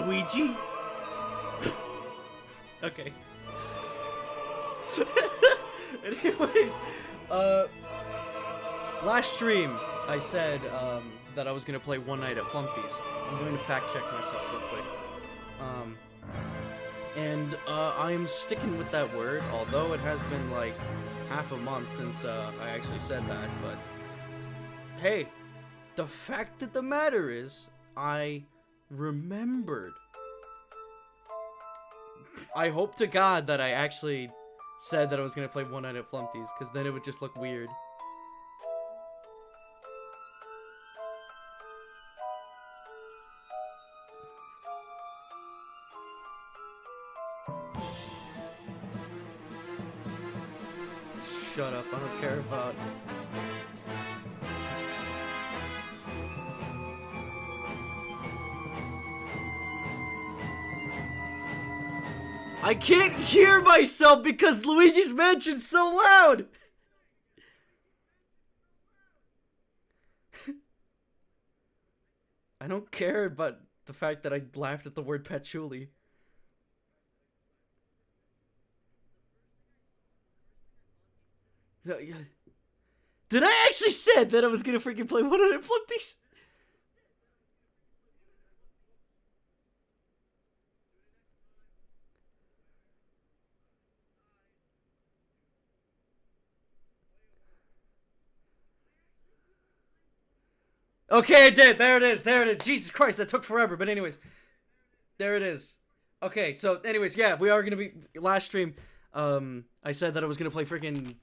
Luigi? Okay. Anyways, last stream, I said, that I was gonna play One Night at Flumpty's. I'm going to fact check myself real quick. I am sticking with that word, although it has been like half a month since, I actually said that, but hey, the fact of the matter is, I remembered. I hope to God that I actually said that I was gonna play One Night at Flumpty's, because then it would just look weird. Shut up, I don't care about... I can't hear myself because Luigi's Mansion's so loud! I don't care about the fact that I laughed at the word patchouli. Did I actually said that I was gonna freaking play 100 Flumpties? Okay, I did. There it is. There it is. Jesus Christ, that took forever. But anyways, there it is. Okay, so anyways, yeah, we are gonna be last stream. I said that I was gonna play freaking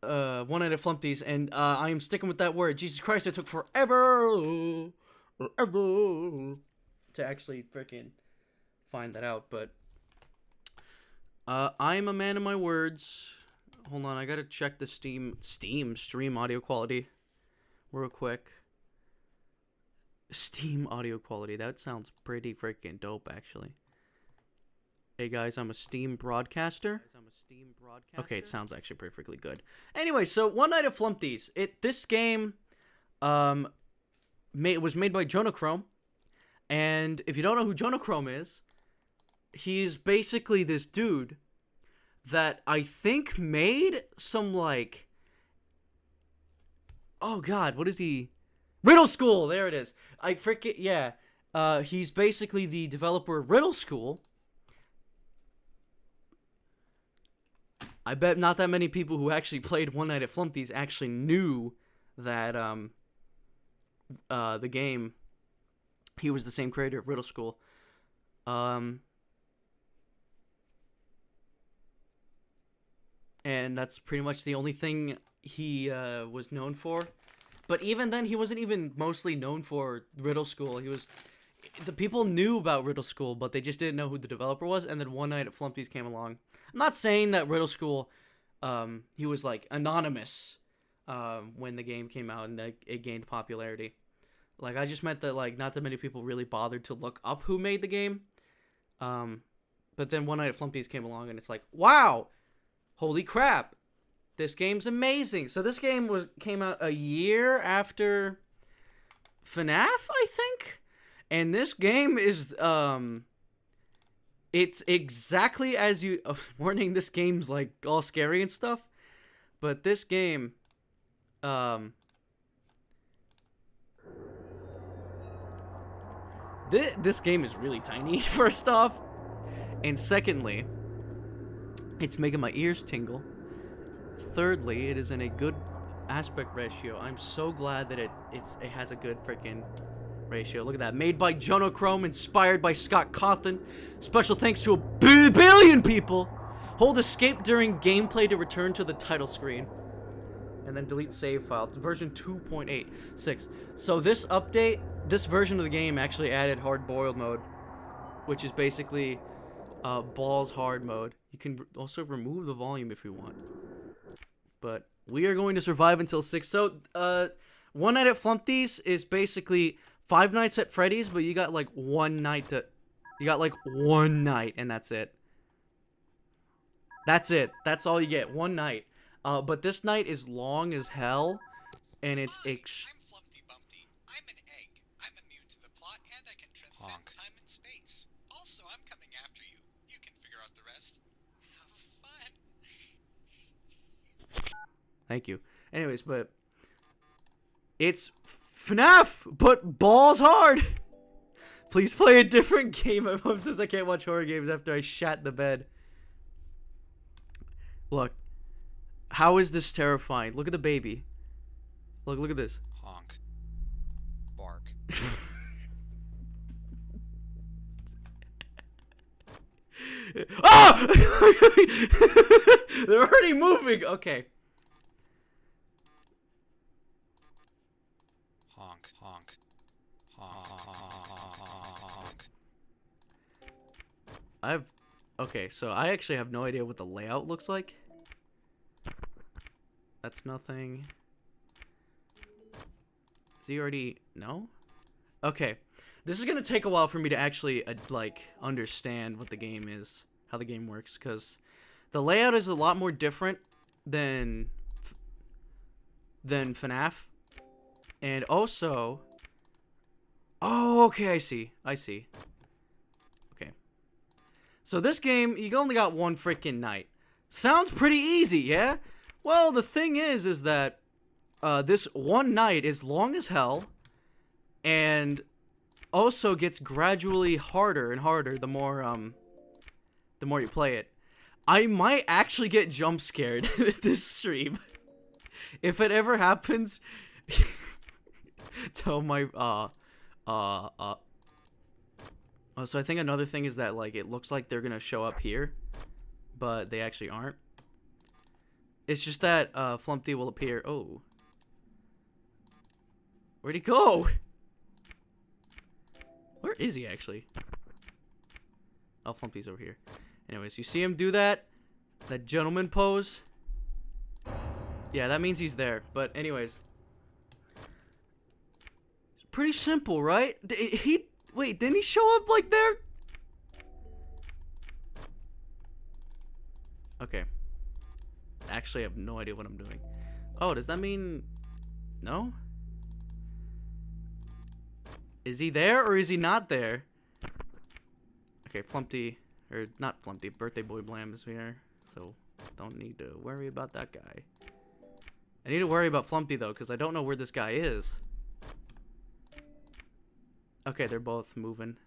One Night at Flumpty's, and I am sticking with that word. Jesus Christ, it took forever to actually freaking find that out. But I'm a man of my words. Hold on, I gotta check the Steam stream audio quality real quick. Steam audio quality. That sounds pretty freaking dope, actually. Hey guys, I'm a Steam broadcaster. Okay, it sounds actually perfectly good. Anyway, so One Night at Flumpty's. This game was made by Jonachrome. And if you don't know who Jonachrome is, he's basically this dude that I think made some like... Oh god, what is he? Riddle School! There it is. I freaking... Yeah. He's basically the developer of Riddle School. I bet not that many people who actually played One Night at Flumpty's actually knew that, the game, he was the same creator of Riddle School. And that's pretty much the only thing he, was known for. But even then, he wasn't even mostly known for Riddle School. The people knew about Riddle School, but they just didn't know who the developer was, and then One Night at Flumpty's came along. I'm not saying that Riddle School, he was, like, anonymous, when the game came out and it gained popularity. Like, I just meant that, like, not that many people really bothered to look up who made the game. But then One Night at Flumpty's came along, and it's like, wow! Holy crap! This game's amazing! So this game came out a year after FNAF, I think? And this game is, it's exactly as you... warning, this game's, like, all scary and stuff. But this game, this game is really tiny, first off. And secondly, it's making my ears tingle. Thirdly, it is in a good aspect ratio. I'm so glad that it has a good freaking... ratio. Look at that. Made by Jonachrome, inspired by Scott Cawthon. Special thanks to a billion people. Hold escape during gameplay to return to the title screen. And then delete save file. Version 2.86. So this update, this version of the game actually added hard boiled mode, which is basically balls hard mode. You can also remove the volume if you want. But we are going to survive until 6. So One Night at Flumpty's is basically Five Nights at Freddy's, but you got like one night, and that's it. That's it. That's all you get. One night. But this night is long as hell, and it's I'm Flumpty Bumpty. I'm an egg. I'm immune to the plot, and I can transcend time and space. Thank you. Anyways, but it's FNAF, but balls hard. Please play a different game. My mom says I can't watch horror games after I shat the bed. Look. How is this terrifying? Look at the baby. Look at this. Honk. Bark. Ah! They're already moving. Okay. Honk. Honk. Honk. Okay, so I actually have no idea what the layout looks like. That's nothing. Is he already... No? Okay. This is gonna take a while for me to actually, like, understand what the game is. How the game works. Because the layout is a lot more different than FNAF. And also... Oh, okay, I see. Okay. So this game, you only got one freaking night. Sounds pretty easy, yeah? Well, the thing is that this one night is long as hell, and also gets gradually harder and harder the more you play it. I might actually get jump scared this stream. If it ever happens, tell my so I think another thing is that, like, it looks like they're gonna show up here, but they actually aren't. It's just that Flumpty will appear. Oh. Where'd he go? Where is he actually? Oh, Flumpty's over here. Anyways, you see him do that? That gentleman pose? Yeah, that means he's there. But anyways. It's pretty simple, right? Wait, didn't he show up like there? Okay. Actually, I have no idea what I'm doing. Oh, does that mean... No? Is he there or is he not there? Okay, Flumpty... Or, not Flumpty, Birthday Boy Blam is here. So, don't need to worry about that guy. I need to worry about Flumpty, though, because I don't know where this guy is. Okay, they're both moving.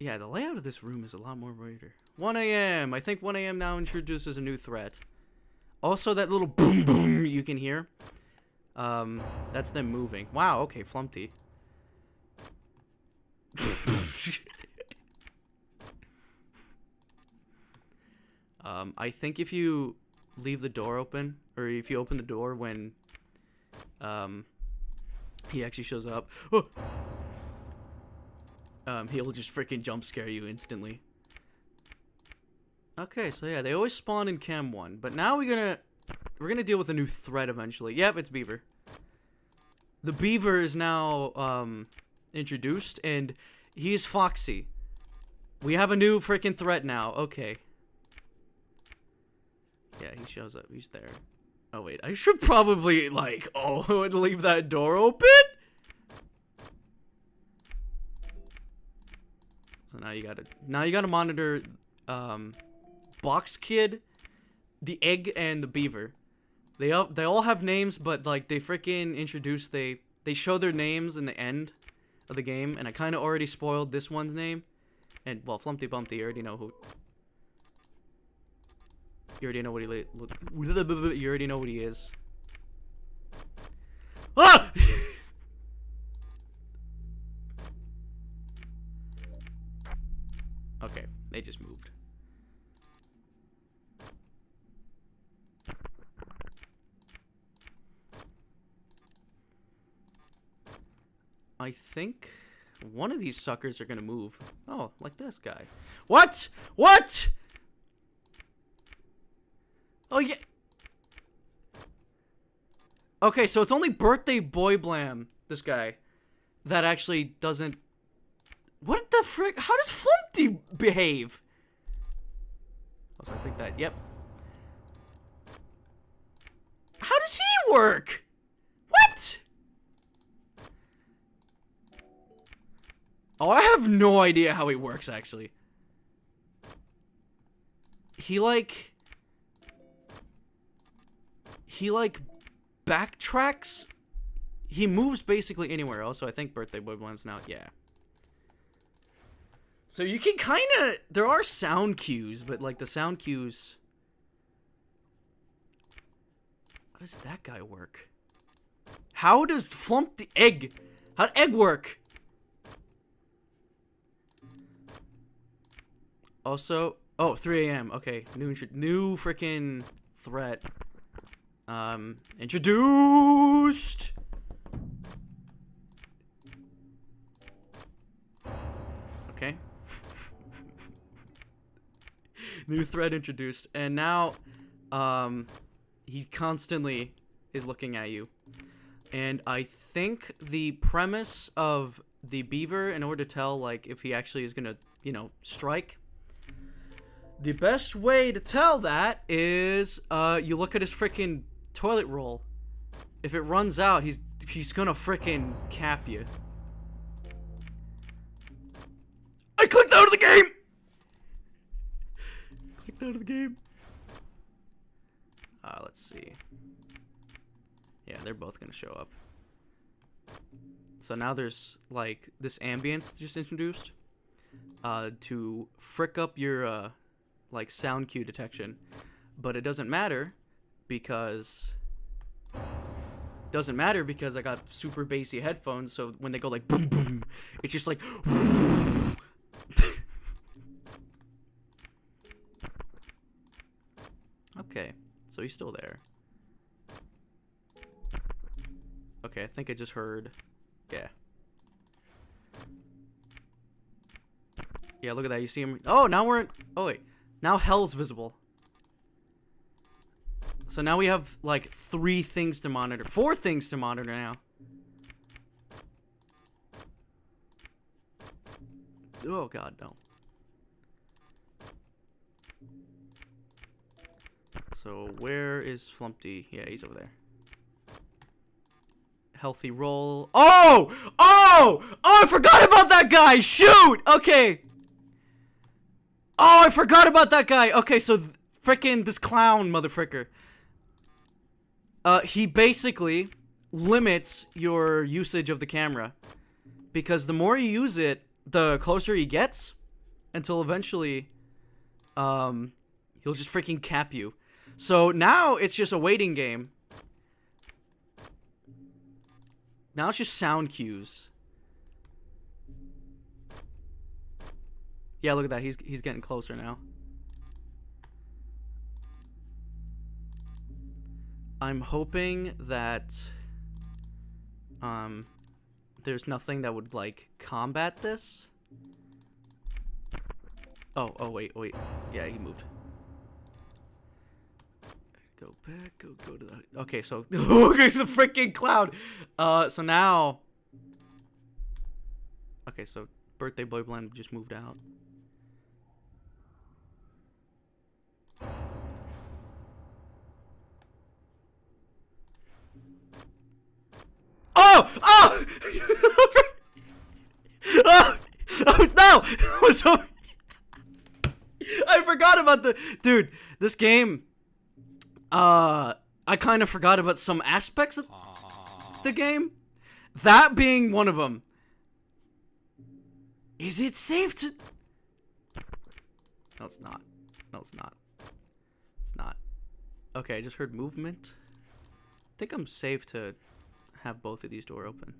Yeah, the layout of this room is a lot more brighter. 1 a.m. I think 1 a.m. now introduces a new threat. Also, that little boom boom you can hear. That's them moving. Wow, okay, Flumpty. I think if you leave the door open, or if you open the door when, he actually shows up, he'll just freaking jump scare you instantly. Okay, so yeah, they always spawn in Cam 1, but now we're gonna deal with a new threat eventually. Yep, it's Beaver. The Beaver is now, introduced, and he's Foxy. We have a new freaking threat now. Okay. Yeah, he shows up. He's there. Oh, wait. I should probably, like, leave that door open? So now you gotta monitor, Box Kid, the Egg, and the Beaver. They all have names, but, like, they freaking introduce, they show their names in the end of the game, and I kind of already spoiled this one's name. And, well, Flumpty Bumpty, you already know who... You already know what you already know what he is. Ah! Okay, they just moved. I think one of these suckers are gonna move. Oh, like this guy. What? What? Oh, yeah. Okay, so it's only Birthday Boy Blam, this guy, that actually doesn't... What the frick? How does Flumpty behave? Also, I think that... Yep. How does he work? What? Oh, I have no idea how he works, actually. he like backtracks. He moves basically anywhere else, so I think Birthday Boy Blim's now, yeah. So you can kind of, there are sound cues, but like the sound cues, how does that guy work? How does Flumpty egg, how'd egg work? Also, oh, 3 a.m. Okay, new freaking threat. Introduced. Okay. New threat introduced, and now, he constantly is looking at you. And I think the premise of the beaver, in order to tell, like, if he actually is gonna, you know, strike, the best way to tell that is, you look at his freaking toilet roll. If it runs out, he's gonna freaking cap you. I clicked out of the game! Clicked out of the game. Let's see. Yeah, they're both gonna show up. So now there's, like, this ambience just introduced. To frick up your, like, sound cue detection. But it doesn't matter because... I got super bassy headphones, so when they go like boom boom, it's just like... Okay, so he's still there. Okay, I think I just heard... Yeah. Yeah, look at that. You see him? Oh, now we're in... Oh, wait. Now hell's visible. So now we have, like, 3 things to monitor. 4 things to monitor now. Oh, God, no. So, where is Flumpty? Yeah, he's over there. Healthy roll. Oh! Oh! Oh, I forgot about that guy! Shoot! Okay. Oh, I forgot about that guy! Okay, so, frickin' this clown motherfricker. He basically limits your usage of the camera. Because the more you use it, the closer he gets. Until eventually, he'll just freaking cap you. So now it's just a waiting game. Now it's just sound cues. Yeah, look at that. He's getting closer now. I'm hoping that there's nothing that would like combat this. Oh wait. Yeah, he moved. Go back, go to the... Okay, so... Okay, the freaking cloud! So now... Okay, so Birthday Boy Blend just moved out. Oh! Oh! Oh no! Sorry. I forgot about the... Dude, this game... I kind of forgot about some aspects of the game. That being one of them. Is it safe to... No, it's not. No, it's not. It's not. Okay, I just heard movement. I think I'm safe to have both of these doors open.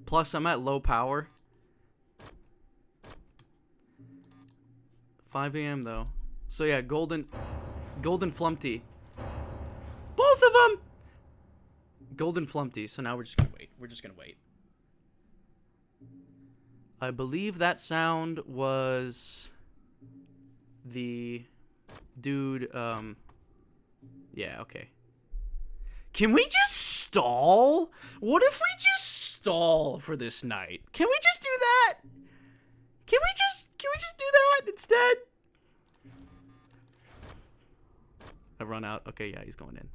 Plus, I'm at low power. 5 a.m. though. So yeah, golden Flumpty. Both of them! Golden Flumpty. So now we're just gonna wait. We're just gonna wait. I believe that sound was the dude, yeah, okay. Can we just stall? What if we just stall for this night? Can we just do that? Can we just do that instead? I run out. Okay, yeah, he's going in.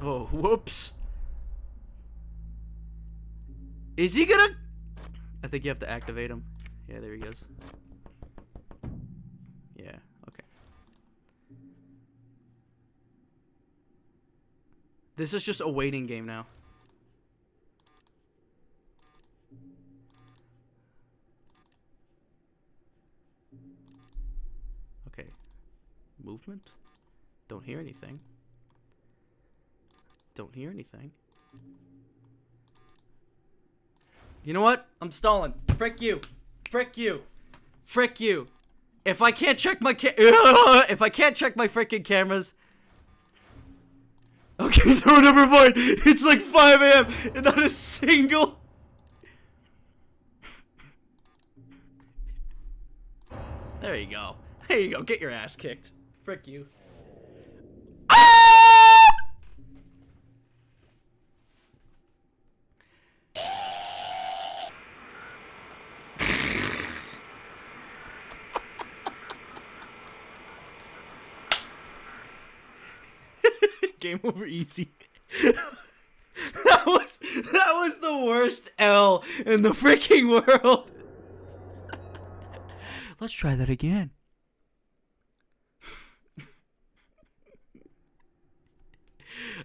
Oh, whoops. Is he gonna... I think you have to activate him. Yeah, there he goes. Yeah, okay. This is just a waiting game now. Okay. Movement? Don't hear anything. Don't hear anything. You know what? I'm stalling. Frick you. Frick you. Frick you. If I can't check my if I can't check my freaking cameras. Okay, no, never mind. It's like 5 a.m. and not a single. There you go. There you go. Get your ass kicked. Frick you. Game over easy. that was the worst L in the freaking world. Let's try that again.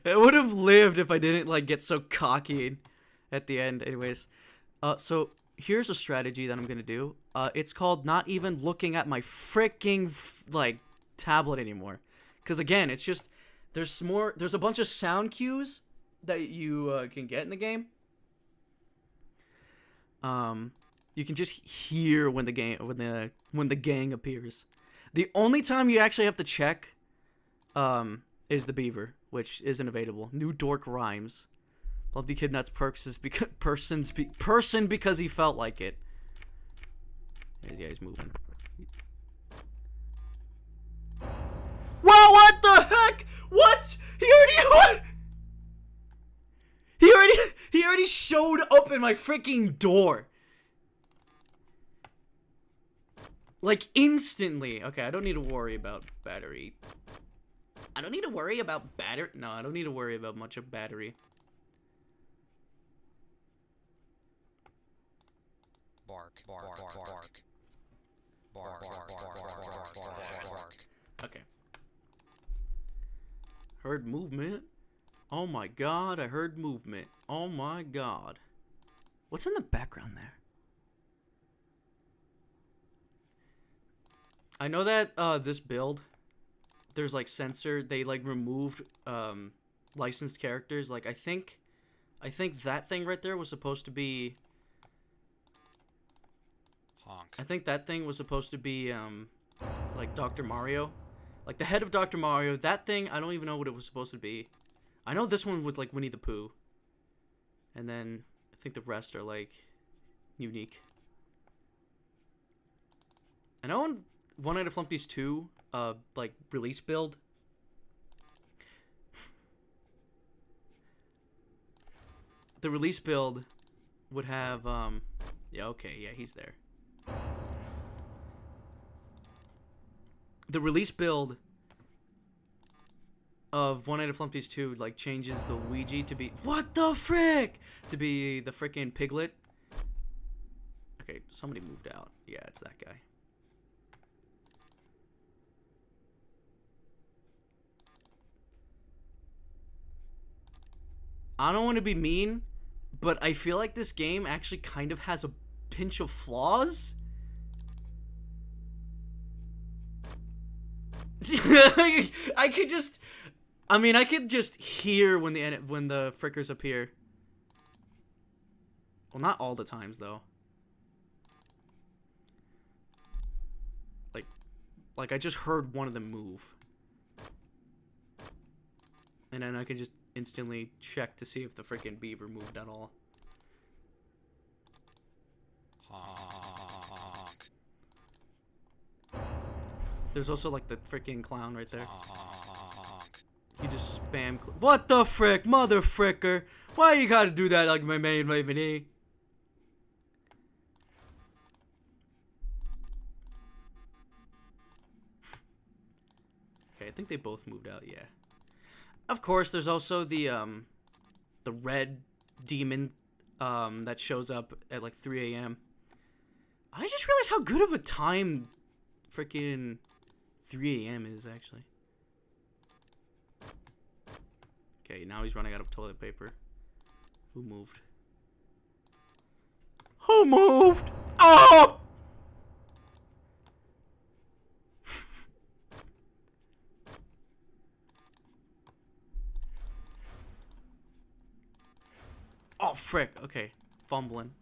I would have lived if I didn't like get so cocky at the end. Anyways, so here's a strategy that I'm gonna do. It's called not even looking at my freaking like tablet anymore, because again, it's just there's a bunch of sound cues that you can get in the game. You can just hear when the gang appears. The only time you actually have to check is the beaver, which isn't available. New dork rhymes. Flumpty kidnaps person because he felt like it. Yeah, he's moving. Wow, what the heck? What? He already showed up in my freaking door. Like instantly. Okay, I don't need to worry about battery. I don't need to worry about battery. No, I don't need to worry about much of battery. Bark, bark, bark, bark. Bark, bark, bark, bark, bark, bark. Okay. Heard movement. Oh my god, I heard movement. Oh my god. What's in the background there? I know that this build, there's like they like removed licensed characters. Like I think that thing right there was supposed to be Honk. I think that thing was supposed to be like Dr. Mario. Like the head of Dr. Mario. That thing, I don't even know what it was supposed to be. I know this one was like Winnie the Pooh. And then I think the rest are like unique. I know in One Night at Flumpty's 2 like release build, the release build would have yeah, okay, yeah, he's there. The release build of One Night at Flumpty's 2 like changes the Ouija to be what the frick to be the frickin' piglet. Okay, somebody moved out. Yeah, it's that guy. I don't want to be mean, but I feel like this game actually kind of has a pinch of flaws. I could just hear when the frickers appear. Well, not all the times though. Like I just heard one of them move. And then I could just instantly check to see if the freaking beaver moved at all. Honk. There's also like the freaking clown right there. Honk. You just spam. What the frick, mother fricker? Why you gotta do that like my main me? Okay, I think they both moved out. Yeah. Of course, there's also the red demon that shows up at like 3 a.m. I just realized how good of a time freaking 3 a.m. is, actually. Okay, now he's running out of toilet paper. Who moved? Who moved? Oh! Oh, frick. Okay. Fumbling.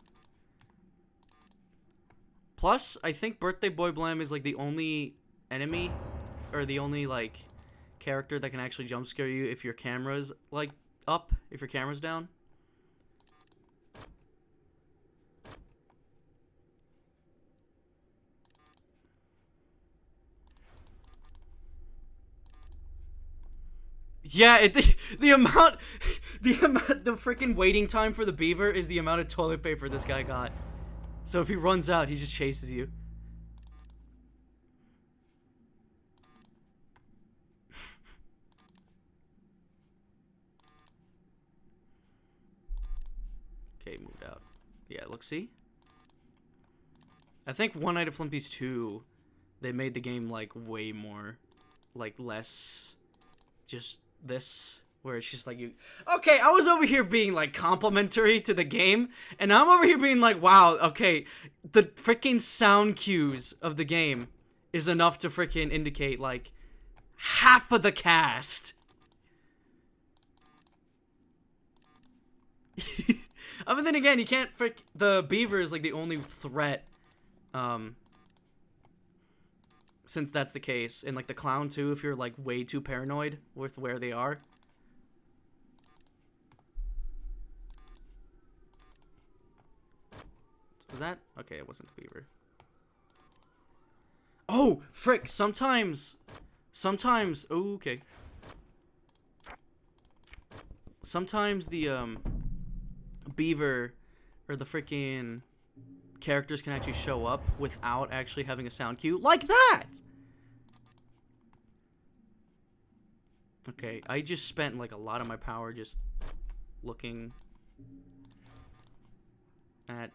Plus, I think Birthday Boy Blam is, like, the only enemy, or the only, like, character that can actually jump scare you if your camera's, like, up, if your camera's down. Yeah, the amount, the freaking waiting time for the beaver is the amount of toilet paper this guy got. So if he runs out, he just chases you. Okay, moved out. Yeah, look, see? I think One Night at Flumpty's 2, they made the game, like, way more, like, less just this, where it's just like you... Okay, I was over here being, like, complimentary to the game, and I'm over here being like, wow, okay, the freaking sound cues of the game is enough to freaking indicate, like, half of the cast. I mean, then again, you can't the beaver is, like, the only threat, since that's the case. And, like, the clown, too, if you're, like, way too paranoid with where they are. Was that? Okay, it wasn't the beaver. Oh, frick, sometimes, oh, okay. Sometimes the, beaver, or the freaking characters can actually show up without actually having a sound cue, like that! Okay, I just spent, like, a lot of my power just looking at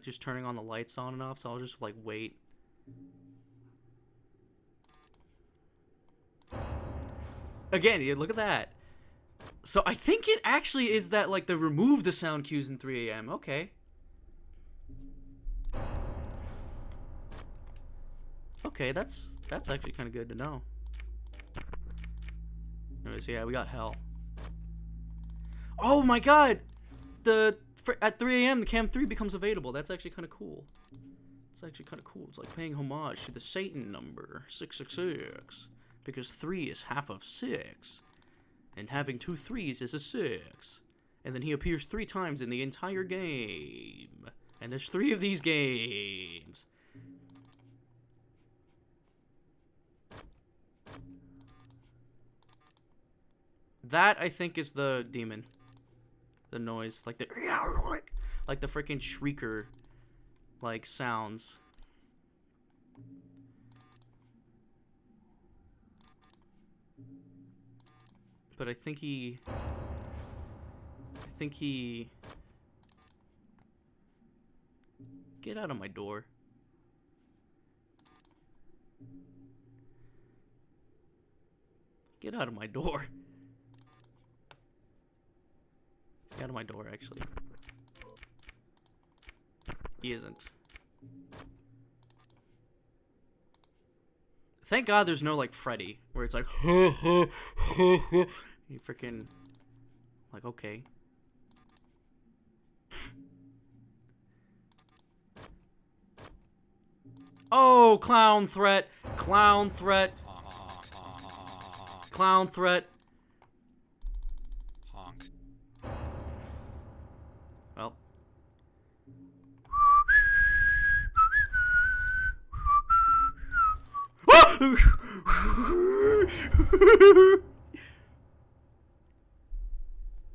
just turning on the lights on and off, so I'll just, like, wait. Again, yeah, look at that. So I think it actually is that, like, they remove the sound cues in 3 a.m. Okay. Okay, that's actually kind of good to know. Anyways, yeah, we got hell. Oh my god! At 3 a.m. the Cam 3 becomes available. That's actually kind of cool. It's actually kind of cool. It's like paying homage to the Satan number, 666. Because 3 is half of 6. And having 2 3s is a 6. And then he appears 3 times in the entire game. And there's 3 of these games. That, I think, is the demon. The noise. Like the freaking shrieker, like, sounds. But I think he... Get out of my door. Get out of my door. He's out of my door, actually. He isn't. Thank God there's no, like, Freddy, where it's like, you freaking, like, okay. Oh, clown threat, clown threat, clown threat. Honk. Well.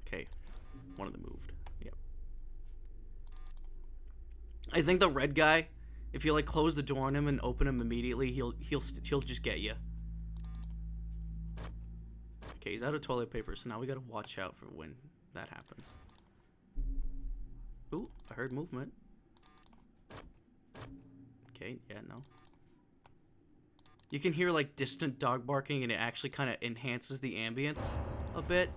Okay, one of them moved. Yep. I think the red guy, if you, like, close the door on him and open him immediately, he'll just get you. Okay, he's out of toilet paper, so now we gotta watch out for when that happens. Ooh, I heard movement. Okay, yeah, no. You can hear like distant dog barking, and it actually kind of enhances the ambience a bit.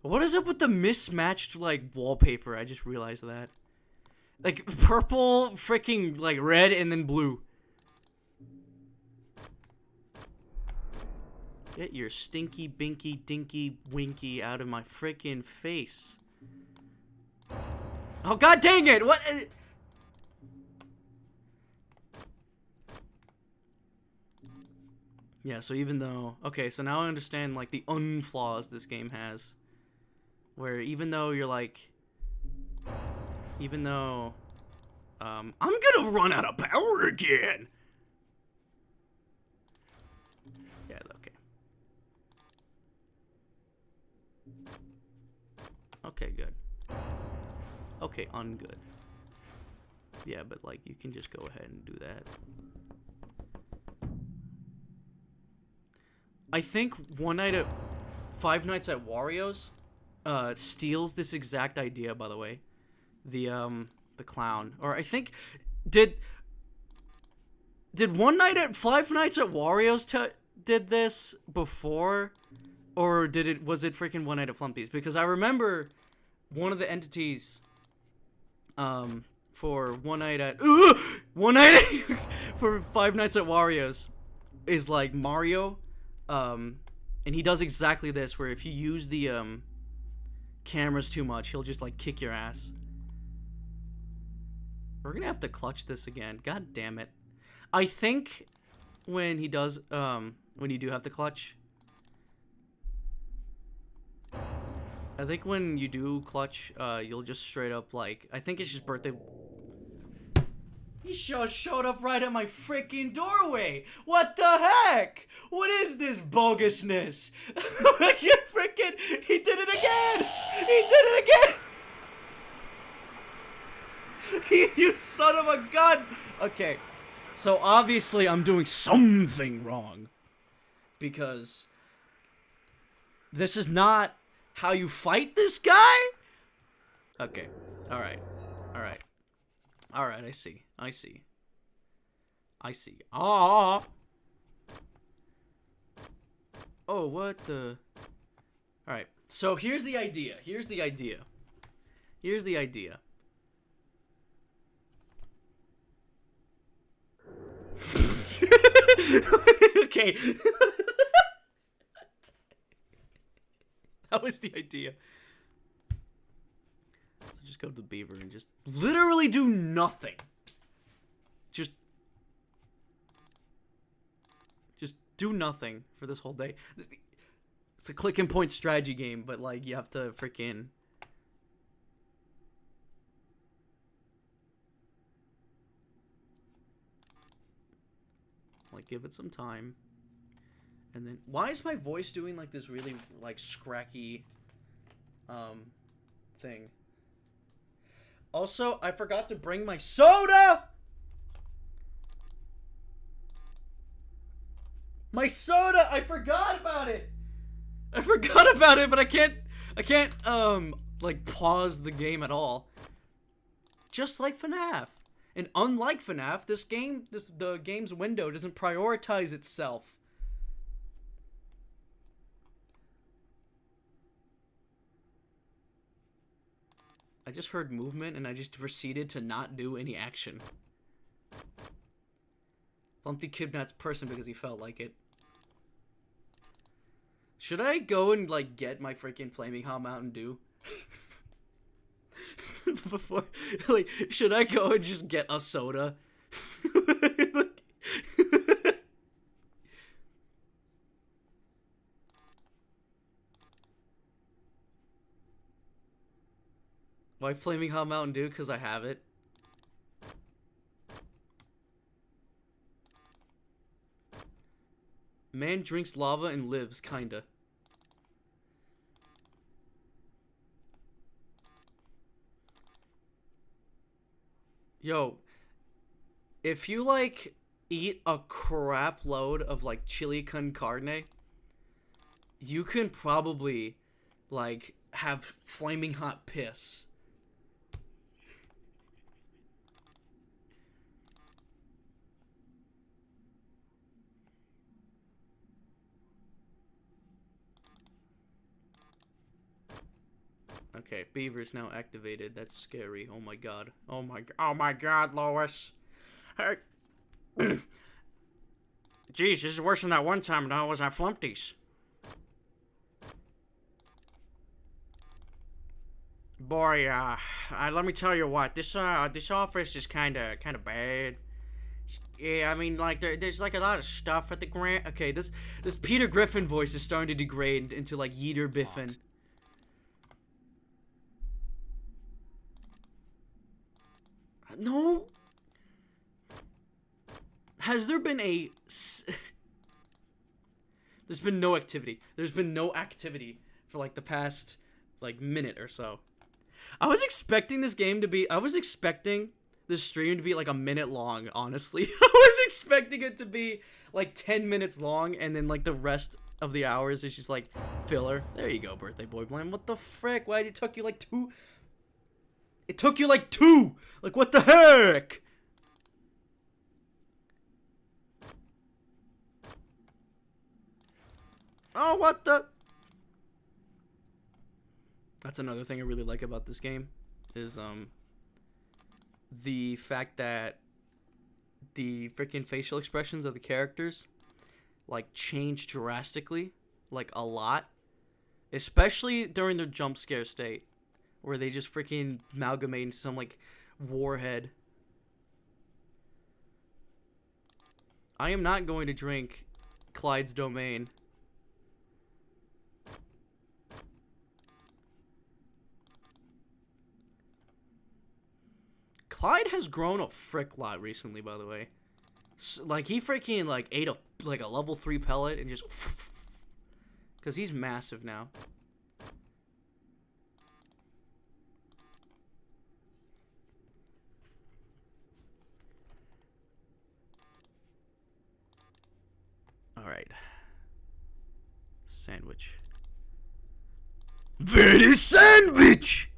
What is up with the mismatched like wallpaper? I just realized that. Like purple, freaking like red, and then blue. Get your stinky, binky, dinky, winky out of my freaking face. Oh, god dang it! What? Yeah, so even though... Okay, so now I understand, like, the unflaws this game has. Where even though you're, like... Even though... I'm gonna run out of power again! Yeah, okay. Okay, good. Okay, ungood. Yeah, but, like, you can just go ahead and do that. I think Five Nights at Wario's steals this exact idea, by the way. The clown. Or I think did Five Nights at Wario's did this before, or was it freaking One Night at Flumpty's? Because I remember one of the entities for for Five Nights at Wario's is like Mario. And he does exactly this, where if you use the cameras too much, he'll just like kick your ass. We're gonna have to clutch this again. God damn it. I think when he does when you do have to clutch, I think when you do clutch, you'll just straight up like, I think it's just birthday. He showed up right at my freaking doorway. What the heck? What is this bogusness? Freaking, he did it again. He did it again. You son of a gun. Okay, so obviously I'm doing something wrong, because this is not how you fight this guy. Okay, all right. Alright, I see. Ah! Oh, what the... Alright, so here's the idea. Okay. That was the idea. So just go to the beaver and just literally do nothing. Just do nothing for this whole day. It's a click and point strategy game, but like you have to freaking... Like give it some time. And then, why is my voice doing like this really like scracky thing? Also, I forgot to bring my soda! My soda! I forgot about it! But I can't, like, pause the game at all. Just like FNAF. And unlike FNAF, the game's window doesn't prioritize itself. I just heard movement, and I just proceeded to not do any action. Flumpty kidnapped person because he felt like it. Should I go and, like, get my freaking Flaming Hot Mountain Dew? Before, like, should I go and just get a soda? Why Flaming Hot Mountain Dew? Because I have it. Man drinks lava and lives, kinda. Yo, if you, like, eat a crap load of, like, chili con carne, you can probably, like, have flaming hot piss. Okay, beaver's now activated. That's scary. Oh my god. Oh my god, Lois. Hey. Jeez, this is worse than that one time when I was at Flumpty's. Boy, let me tell you what. This office is kind of bad. Yeah, I mean, like, there's like a lot of stuff at the grant. Okay, this Peter Griffin voice is starting to degrade into like Yeeter Biffin. No. Has there been a... There's been no activity. There's been no activity for, like, the past, like, minute or so. I was expecting this game to be... I was expecting this stream to be, like, a minute long, honestly. I was expecting it to be, like, 10 minutes long, and then, like, the rest of the hours is just, like, filler. There you go, Birthday Boy Blame. What the frick? Why did it took you, like, 2... It took you, like, 2! Like, what the heck? Oh, what the? That's another thing I really like about this game, is, the fact that the freaking facial expressions of the characters, like, change drastically, like, a lot. Especially during their jump scare state, where they just freaking amalgamate into some, like, warhead. I am not going to drink Clyde's Domain. Clyde has grown a frick lot recently, by the way. Like, he freaking, like, ate a level 3 pellet and just... Because he's massive now. Alright. Sandwich. Very sandwich!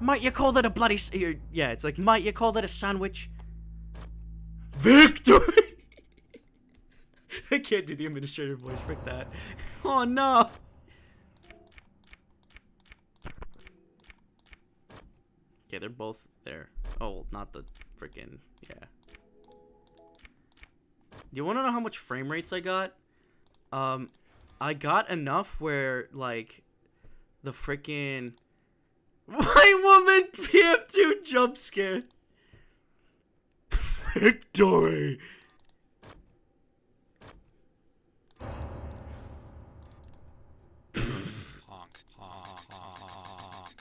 Might you call that a bloody... Yeah, it's like, might you call that a sandwich? Victory! I can't do the administrator voice, frick that. Oh no! Okay, they're both there. Oh, not the freaking... Yeah. Do you want to know how much frame rates I got? I got enough where, like, the freaking... White woman PF2 jump scare. Victory. Honk, honk, honk.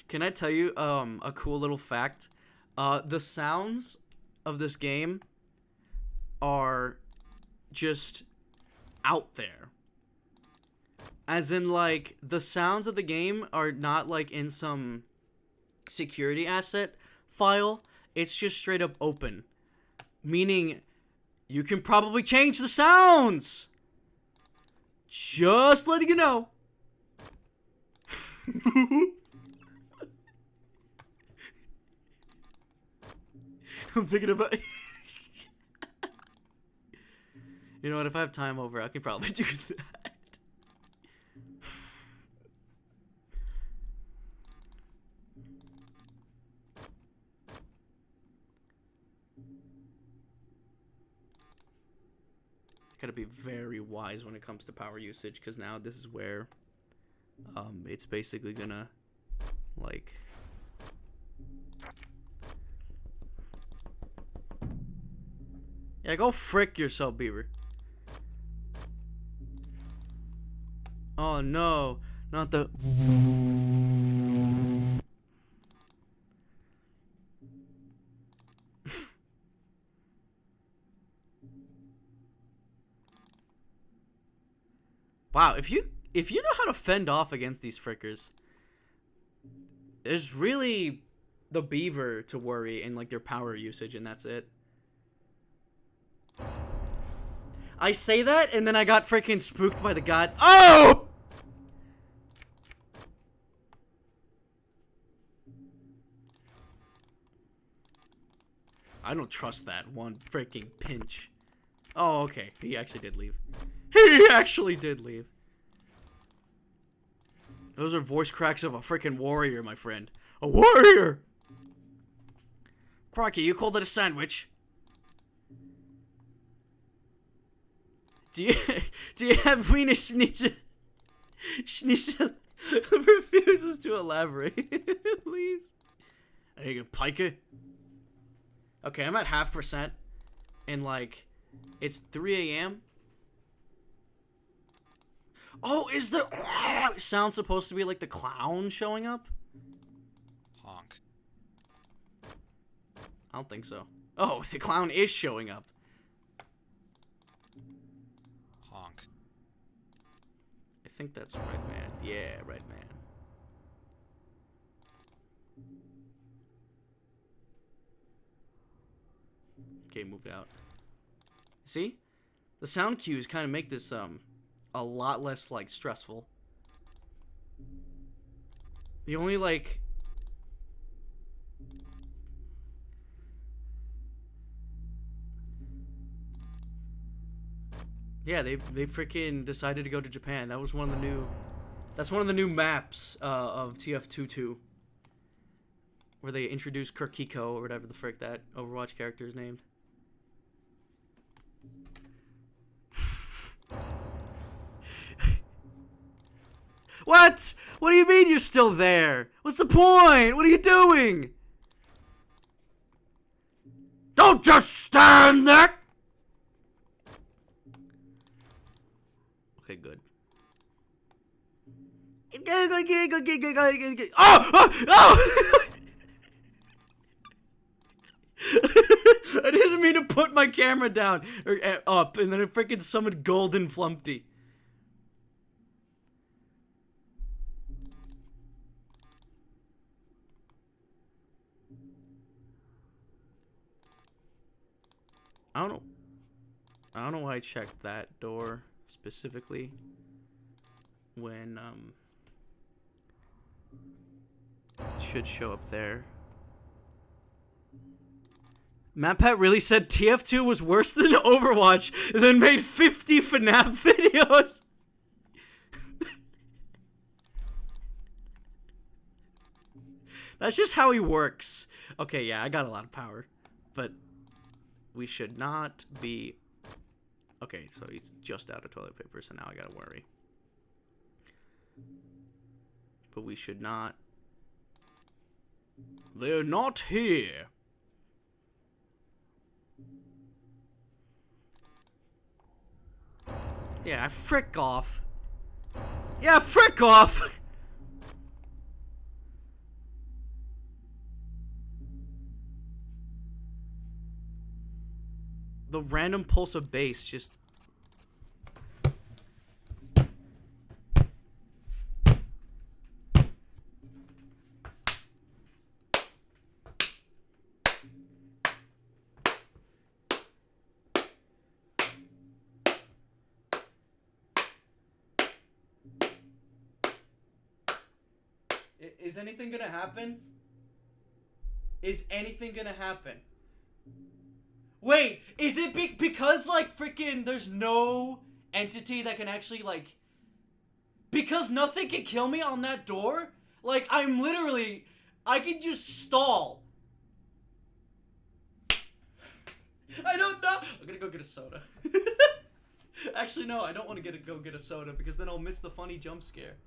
Can I tell you a cool little fact? The sounds of this game are just out there. As in, like, the sounds of the game are not, like, in some security asset file. It's just straight up open. Meaning, you can probably change the sounds! Just letting you know. I'm thinking about... You know what, if I have time over, I can probably do that. Gotta be very wise when it comes to power usage, because now this is where it's basically gonna, like... Yeah, go frick yourself, Beaver. Oh no, not the... Wow, if you know how to fend off against these frickers, there's really the beaver to worry and, like, their power usage, and that's it. I say that, and then I got freaking spooked by the god. Oh! I don't trust that one freaking pinch. Oh, okay. He actually did leave. He actually did leave. Those are voice cracks of a freaking warrior, my friend. A warrior! Crocky, you called it a sandwich? Do you have Wiener Schnitzel? Schnitzel refuses to elaborate. Leaves. There you go, Piker. Okay, I'm at 0.5%. And like, it's 3 a.m. Oh, is the sound supposed to be like the clown showing up? Honk. I don't think so. Oh, the clown is showing up. Honk. I think that's right, man. Yeah, right, man. Okay, moved out. See? The sound cues kind of make this, a lot less, like, stressful. The only, like... Yeah, they freaking decided to go to Japan. That was one of the new... That's one of the new maps, of TF22. Where they introduced Kirkiko, or whatever the frick that Overwatch character is named. What? What do you mean you're still there? What's the point? What are you doing? Don't just stand there! Okay, good. Oh! Oh! Oh! I didn't mean to put my camera down or up, and then it freaking summoned Golden Flumpty. I don't know why I checked that door specifically when it should show up there. MatPat really said TF2 was worse than Overwatch, and then made 50 FNAF videos. That's just how he works. Okay, yeah, I got a lot of power, but we should not be... Okay, so he's just out of toilet paper, so now I gotta worry. But we should not... They're not here. Yeah, frick off. Yeah, frick off! The random pulse of bass just... Is anything gonna happen? Is anything gonna happen? Wait, is it because, like, freaking there's no entity that can actually, like... Because nothing can kill me on that door? Like, I'm literally... I can just stall. I don't know. I'm gonna go get a soda. Actually, no, I don't want to go get a soda because then I'll miss the funny jump scare.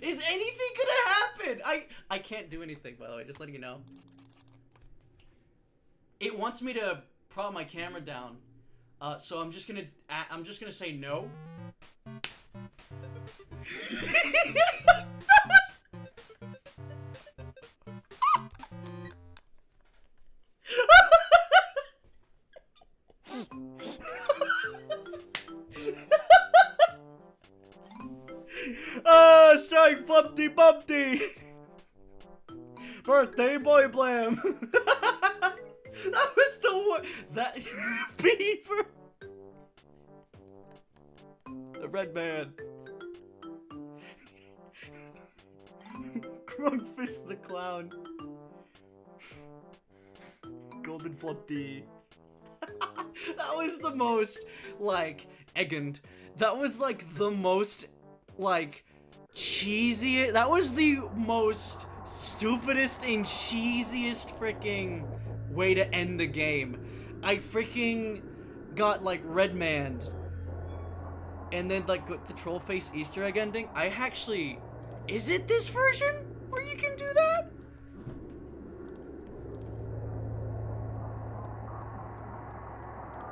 Is anything gonna happen? I can't do anything, by the way, just letting you know. It wants me to prop my camera down. So I'm just gonna say no. Strike Flumpty Bumpty! Birthday boy blam! That was the one. That beaver. The red man. Grungfish the clown. Golden Flumpty. That was the most, like, eggand. That was, like, the most, like, cheesy. That was the most stupidest and cheesiest freaking way to end the game. I freaking got, like, red manned. And then, like, with the troll face Easter egg ending, I actually... Is it this version where you can do that?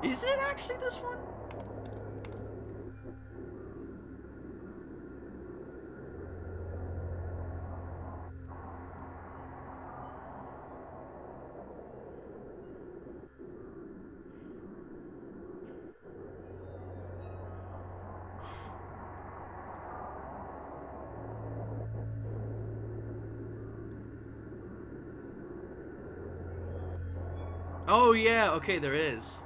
Is it actually this one? Oh yeah, okay, there is.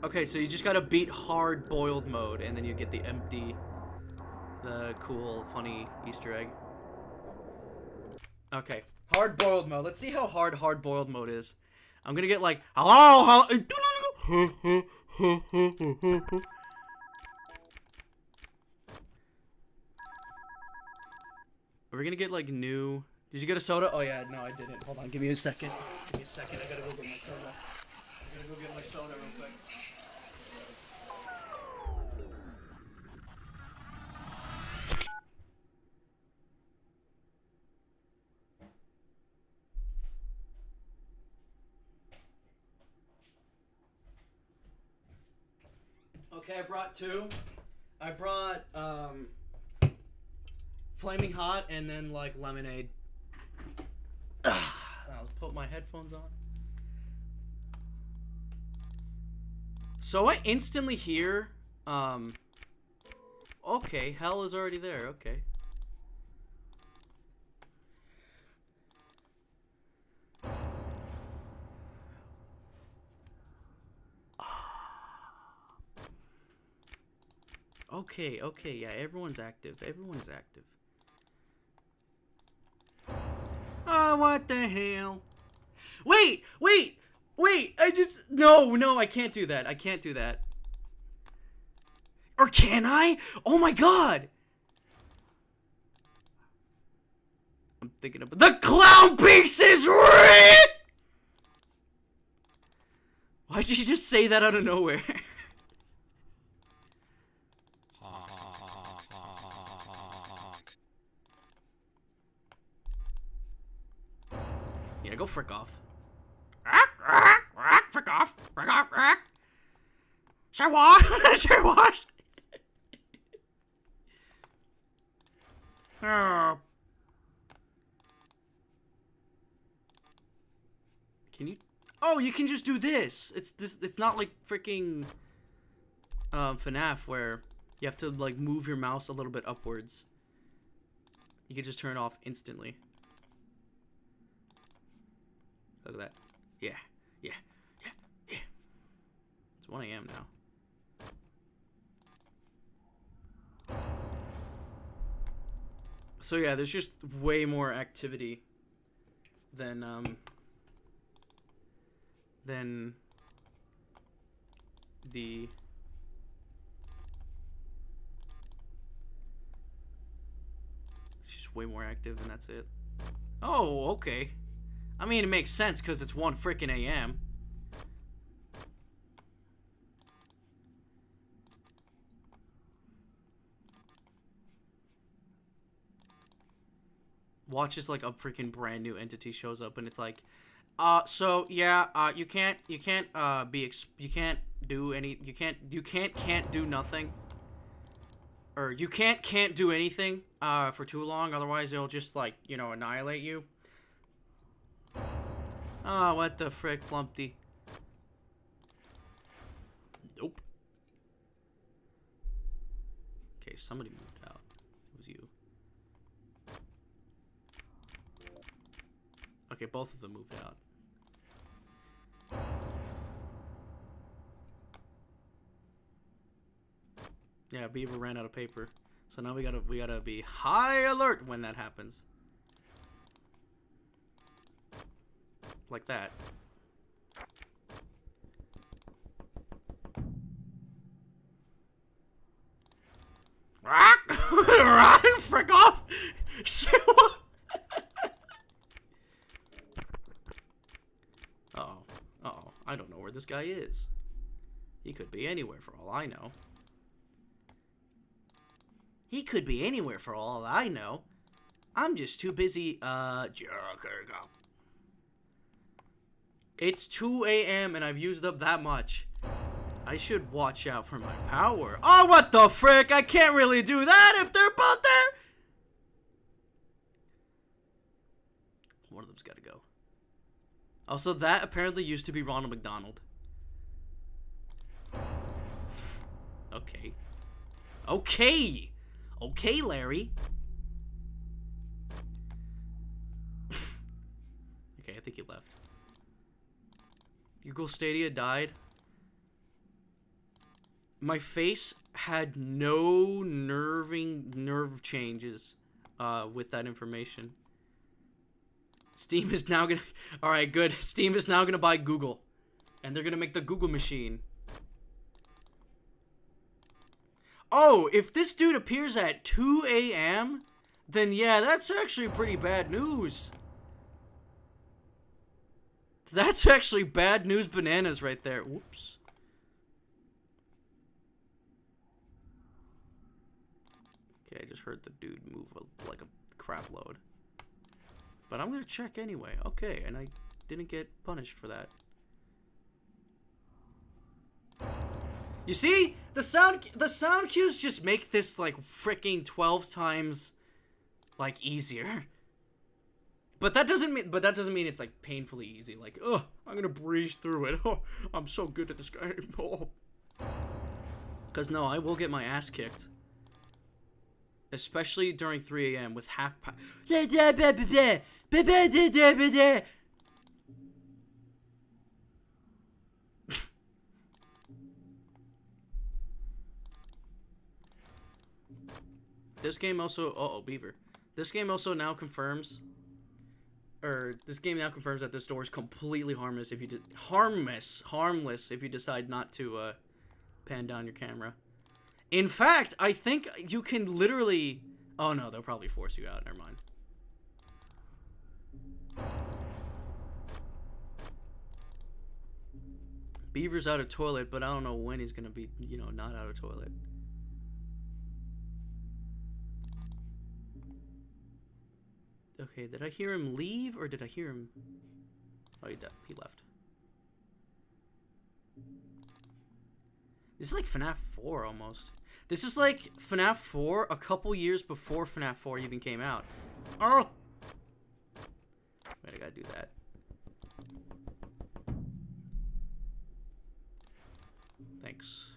Okay, so you just gotta beat hard boiled mode, and then you get the empty, the cool, funny Easter egg. Okay, hard boiled mode. Let's see how hard boiled mode is. I'm gonna get like, hello, Are we gonna get like new? Did you get a soda? Oh yeah, no, I didn't. Hold on, give me a second. Give me a second. I gotta go get my soda. I gotta go get my soda real quick. Okay, I brought two. I brought flaming hot and then like lemonade. I'll put my headphones on. So I instantly hear okay, hell is already there. Okay. Okay, yeah, everyone's active. Everyone's active. Oh, what the hell? Wait! No, I can't do that. I can't do that. Or can I? Oh my god! I'm thinking about the clown piece is red! Why did you just say that out of nowhere? Yeah, go frick off. Frick off. Frick off. Say what? Say what? Can you? Oh, you can just do this. It's not like freaking FNAF where you have to like move your mouse a little bit upwards. You can just turn it off instantly. Look at that. Yeah. It's 1 a.m. now. So yeah, there's just way more activity than the it's just way more active and that's it. Oh, okay. I mean, it makes sense because it's 1 frickin' a.m. Watch as like a freaking brand new entity shows up and it's like, so yeah, you can't do nothing, or you can't do anything for too long, otherwise it'll just like, you know, annihilate you. Oh, what the frick, Flumpty. somebody moved out. It was you. Okay, both of them moved out. Yeah, Beaver ran out of paper. So now we gotta be high alert when that happens. Like that. Frick off! Uh-oh, I don't know where this guy is. He could be anywhere for all I know. He could be anywhere for all I know. I'm just too busy, Jericho. It's 2 a.m. and I've used up that much. I should watch out for my power. Oh, what the frick? I can't really do that if they're both there. One of them's gotta go. Also, that apparently used to be Ronald McDonald. Okay. Okay! Okay, Larry. Okay, I think he left. Google Stadia died. My face had no nerve changes with that information. Steam is now gonna... Alright, good. Steam is now gonna buy Google. And they're gonna make the Google machine. Oh, if this dude appears at 2 a.m., then yeah, that's actually pretty bad news. That's actually bad news bananas right there. Whoops. Okay, I just heard the dude move like a crap load. But I'm gonna check anyway. Okay, and I didn't get punished for that. You see? The sound cues just make this like freaking 12 times like easier. But that doesn't mean it's like painfully easy. Like, oh, I'm gonna breeze through it. Oh, I'm so good at this game. Oh. Cause no, I will get my ass kicked. Especially during 3 a.m. with half power. This game also, Beaver. This game also now confirms, this game now confirms that this door is completely harmless if you harmless if you decide not to pan down your camera. In fact, I think you can literally. Oh no, they'll probably force you out. Never mind. Beaver's out of toilet, but I don't know when he's gonna be, you know, not out of toilet. Okay, did I hear him leave, or did I hear him... Oh, he left. This is like FNAF 4, almost. This is like FNAF 4 a couple years before FNAF 4 even came out. Oh! Wait, I gotta do that. Thanks.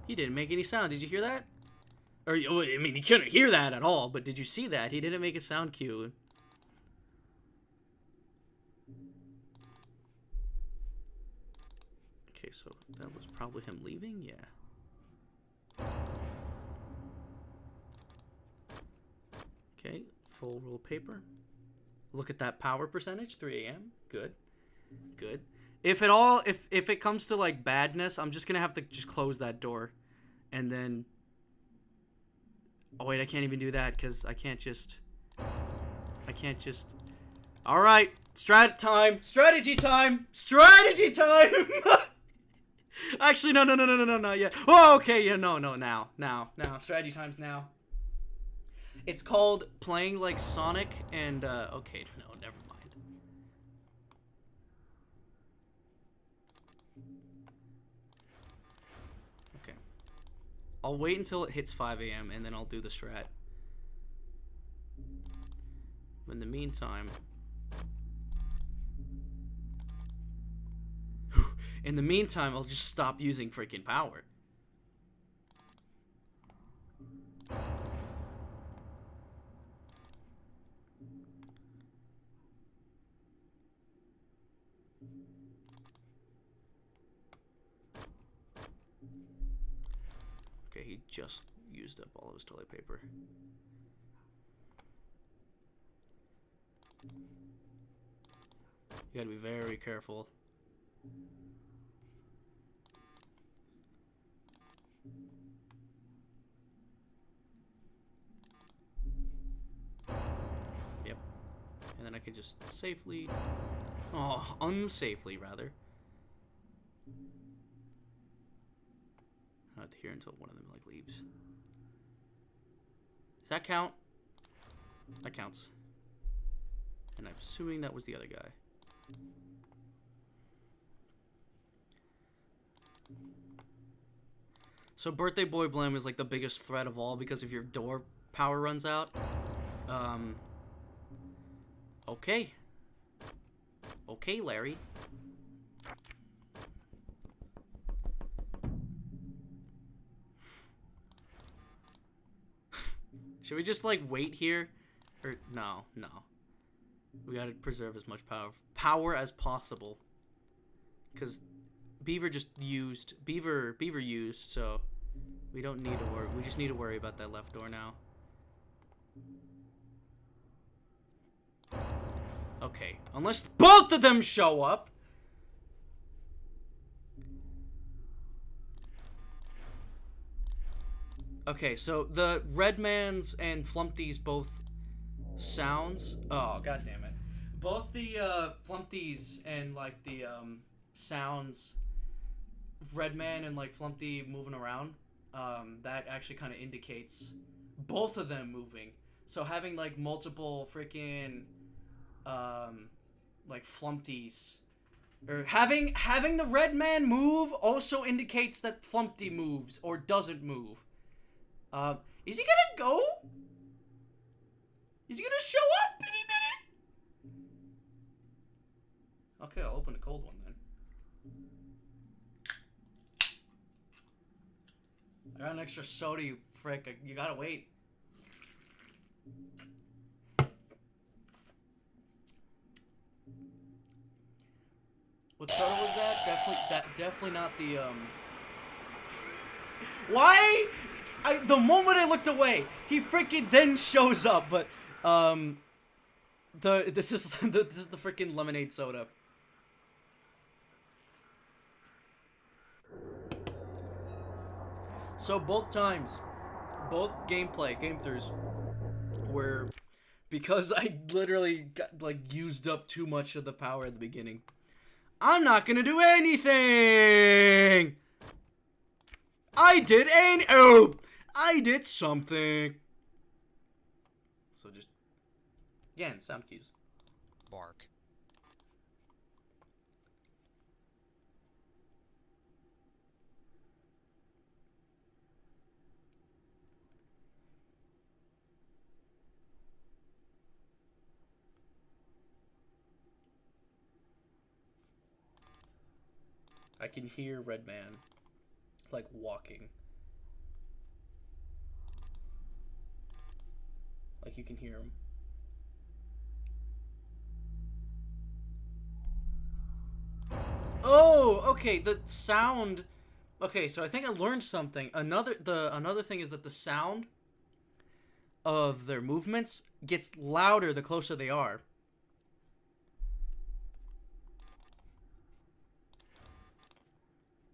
He didn't make any sound. Did you hear that? Or, I mean, you couldn't hear that at all, but did you see that? He didn't make a sound cue. Okay, so that was probably him leaving? Yeah. Okay, full roll of paper. Look at that power percentage, 3 a.m. Good. Good. If it comes to like badness, I'm just gonna have to just close that door, and then. Oh wait, I can't even do that because I can't just. All right, strategy time. Actually, no, not yet. Oh, okay, yeah, no, now, strategy time's now. It's called playing like Sonic, and okay, no, never mind. Okay. I'll wait until it hits 5 a.m. and then I'll do the strat. In the meantime... I'll just stop using freaking power. Okay, he just used up all of his toilet paper. You gotta be very careful. Yep. And then I could just safely... Oh, unsafely, rather. I have to hear until one of them, like, leaves. Does that count? That counts. And I'm assuming that was the other guy. So Birthday Boy Blam is like the biggest threat of all because if your door power runs out. Okay. Okay, Larry. Should we just like wait here? Or no. We gotta preserve as much power as possible. Cause Beaver used, so we don't need to worry. We just need to worry about that left door now. Okay, unless both of them show up. Okay, so the Redman's and Flumpty's both sounds. Oh, god damn it. Both the Flumpty's and like the sounds, Redman and like Flumpty moving around, that actually kind of indicates both of them moving. So having like multiple freaking like Flumpty's, or having the Redman move also indicates that Flumpty moves or doesn't move. Is he gonna go? Is he gonna show up any minute? Okay, I'll open a cold one then. I got an extra soda, you frick. You gotta wait. What soda was that? Definitely not the, Why? The moment I looked away, he freaking then shows up, but, this is the freaking lemonade soda. So both times, both game throughs were because I literally got, like, used up too much of the power at the beginning. I'm not gonna do anything! I did something! So just, again, sound cues. Bark. I can hear Redman, like, walking. Like, you can hear him. Oh, okay, the sound... Okay, so I think I learned something. Another thing is that the sound of their movements gets louder the closer they are.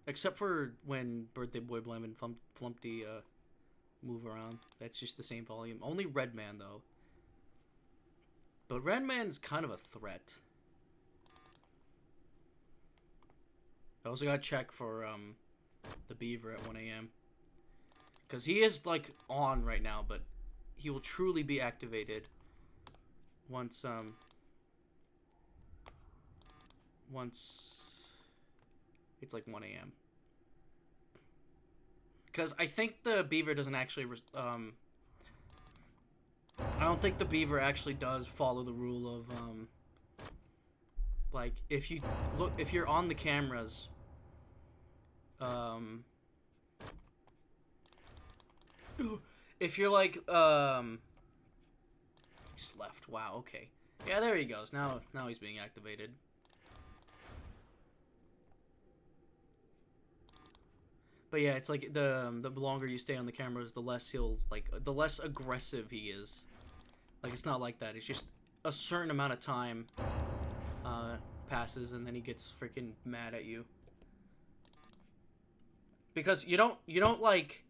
Except for when Birthday Boy Blam and Flumpty move around. That's just the same volume. Only Redman, though. But Redman's kind of a threat. I also gotta check for the Beaver at 1 a.m. Because he is, like, on right now, but he will truly be activated once it's like 1 a.m. Because I think the beaver doesn't actually, I don't think the beaver actually does follow the rule of, like, if you're on the cameras, if you're like, just left. Wow, okay. Yeah, there he goes. Now he's being activated. But yeah, it's like the longer you stay on the cameras, the less the less aggressive he is. Like, it's not like that. It's just a certain amount of time passes, and then he gets freaking mad at you. Because you don't like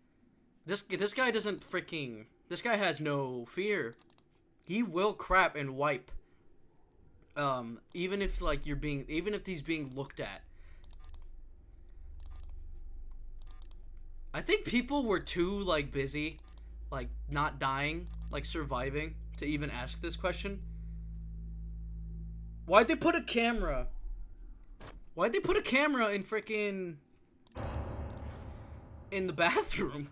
this guy doesn't freaking, this guy has no fear. He will crap and wipe. Even if he's being looked at. I think people were too, like, busy, like, not dying, like, surviving, to even ask this question. Why'd they put a camera? Why'd they put a camera in freaking... in the bathroom?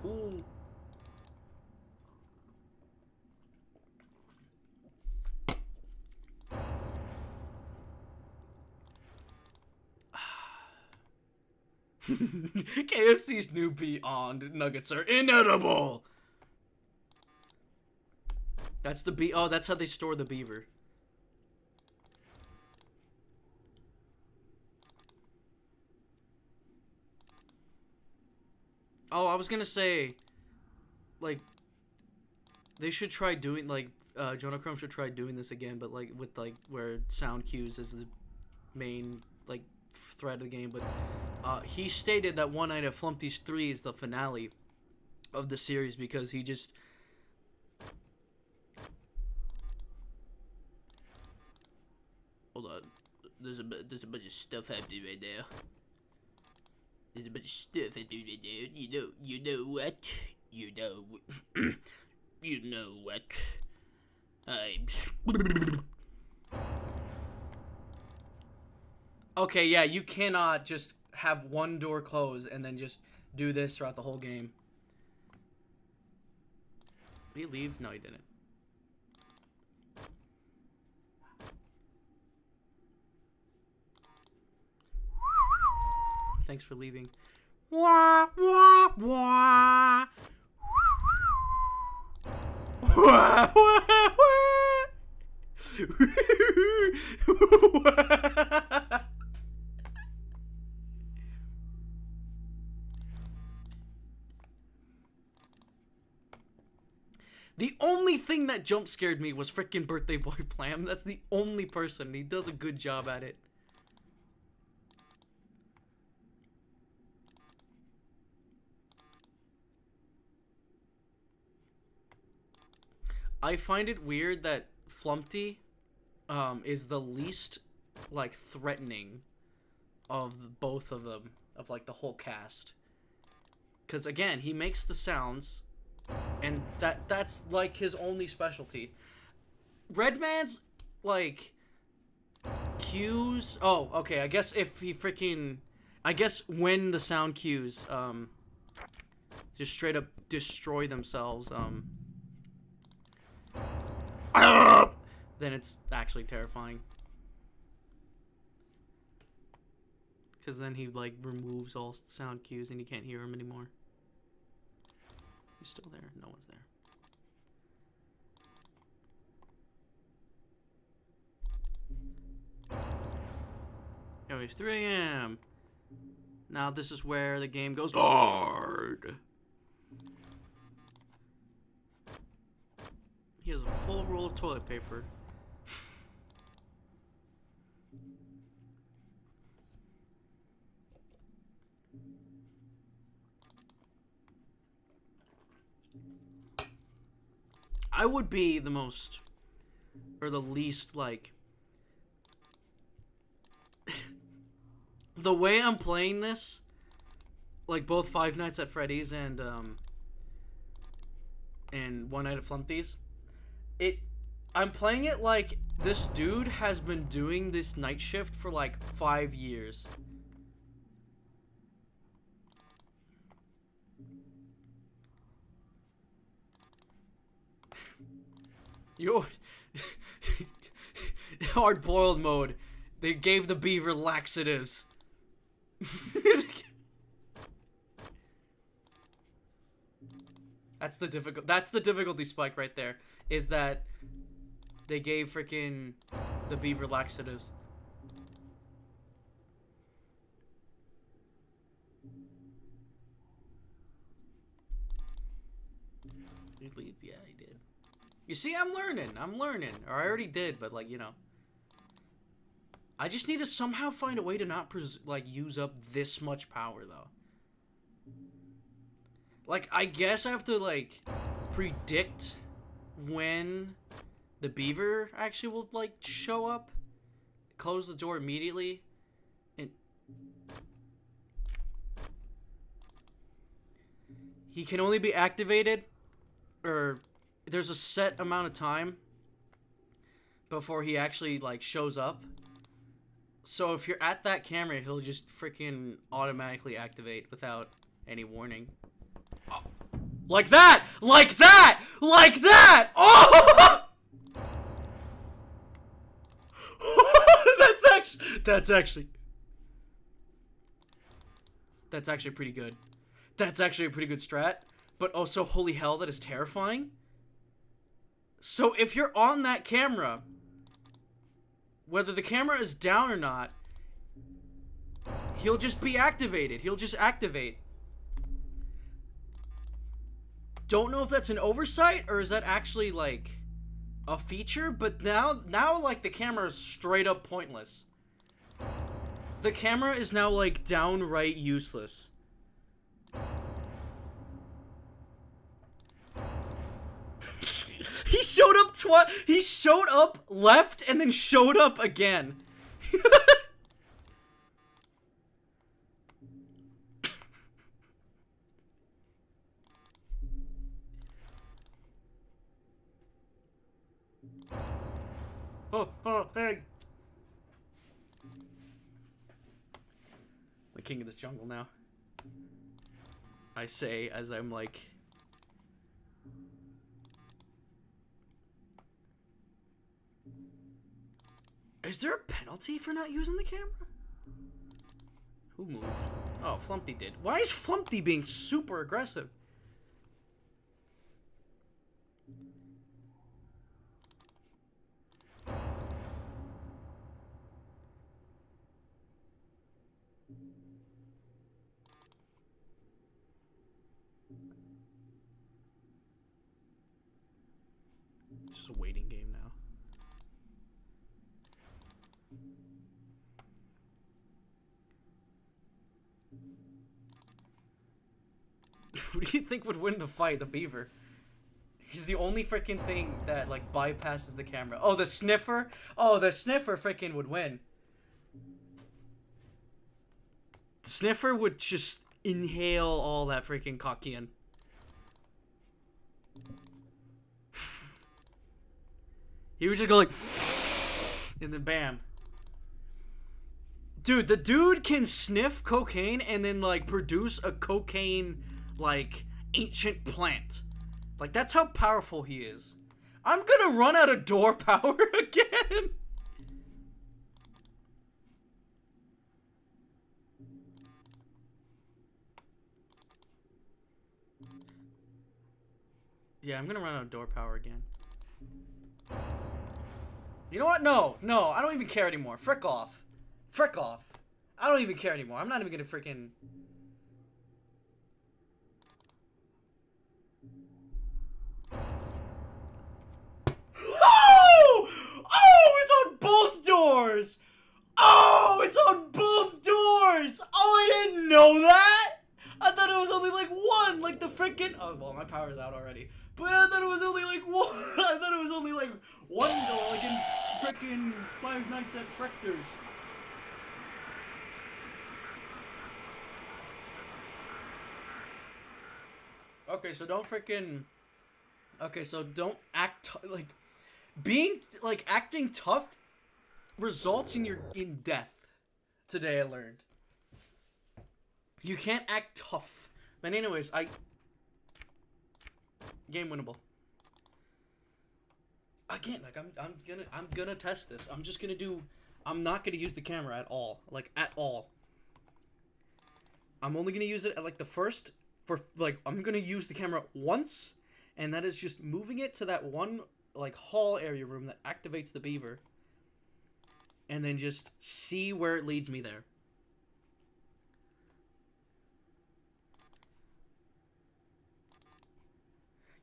Ooh. KFC's new Beyond Nuggets are inedible. That's the oh, that's how they store the beaver. Oh, I was gonna say, like, they should try doing, like, Jonah Crumb should try doing this again, but, like, with, like, where sound cues is the main, like, thread of the game. But he stated that One Night at Flumpty's 3 is the finale of the series, because he just... Hold on. There's a bunch of stuff happening right now. There's a bunch of stuff happening right now. You know what? You know what? Okay, yeah, you cannot just have one door close and then just do this throughout the whole game. Did he leave? No, he didn't. Thanks for leaving. Wah, wah, wah. Wah, wah, wah. The only thing that jump scared me was freaking Birthday Boy Plam. That's the only person. He does a good job at it. I find it weird that Flumpty is the least, like, threatening of both of them, of, like, the whole cast. Because, again, he makes the sounds, and that's, like, his only specialty. Redman's, like, cues... Oh, okay, I guess if he freaking... I guess when the sound cues, just straight up destroy themselves, then it's actually terrifying. Because then he, like, removes all sound cues and you can't hear him anymore. He's still there. No one's there. Anyways, 3 a.m. Now this is where the game goes hard. He has a full roll of toilet paper. I would be the most, or the least, like, the way I'm playing this, like both Five Nights at Freddy's and One Night at Flumpty's, I'm playing it like this dude has been doing this night shift for like 5 years. Yo, hard-boiled mode. They gave the beaver laxatives. That's the difficulty spike right there. Is that they gave freaking the beaver laxatives. Did you leave? Yeah, he did. You see, I'm learning. Or I already did, but like, you know. I just need to somehow find a way to not like use up this much power though. Like, I guess I have to like predict when the beaver actually will like show up, close the door immediately, and he can only be activated, or there's a set amount of time before he actually like shows up. So if you're at that camera, he'll just freaking automatically activate without any warning. Oh. Like that! Like that! Like that! Oh! That's actually pretty good. That's actually a pretty good strat. But also, holy hell, that is terrifying. So if you're on that camera, whether the camera is down or not, he'll just be activated. He'll just activate. Don't know if that's an oversight or is that actually like a feature, but now like the camera is straight up pointless. The camera is now like downright useless. He showed up he showed up, left, and then showed up again. Oh, hey. The king of this jungle now. I say as I'm like... Is there a penalty for not using the camera? Who moved? Oh, Flumpty did. Why is Flumpty being super aggressive? It's just a waiting game now. Who do you think would win the fight? The beaver. He's the only freaking thing that like bypasses the camera. Oh, the sniffer? Oh, the sniffer freaking would win. Sniffer would just inhale all that freaking cocaine. He would just go like, and then bam. Dude, the dude can sniff cocaine and then like produce a cocaine like ancient plant. Like that's how powerful he is. I'm gonna run out of door power again. Yeah, I'm gonna run out of door power again. You know what? No, I don't even care anymore. Frick off. Frick off. I don't even care anymore. I'm not even gonna freaking... Oh! Oh, it's on both doors! Oh, it's on both doors! Oh, I didn't know that! I thought it was only like one, like the freaking... Oh, well, my power's out already. But I thought it was only like one. I thought it was only like one door, like in freaking Five Nights at Freddy's. Okay, so don't freaking... Okay, so don't act like... Being like acting tough results in death. Today I learned. You can't act tough. But anyways, game winnable. Again, like I'm gonna test this. I'm not gonna use the camera at all. Like at all. I'm only gonna use it at like I'm gonna use the camera once, and that is just moving it to that one like hall area room that activates the beaver. And then just see where it leads me there.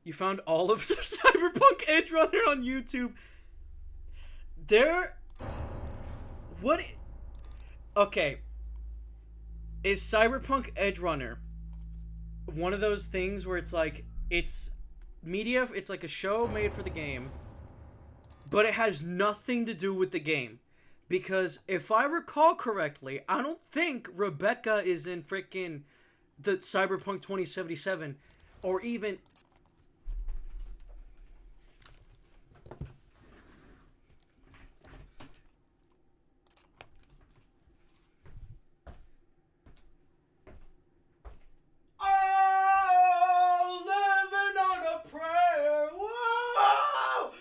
You found all of Cyberpunk Edge Runner on YouTube. Okay. Is Cyberpunk Edge Runner one of those things where it's like, it's media, it's like a show made for the game, but it has nothing to do with the game? Because if I recall correctly, I don't think Rebecca is in freaking the Cyberpunk 2077, or even... Oh, living on a prayer. Whoa!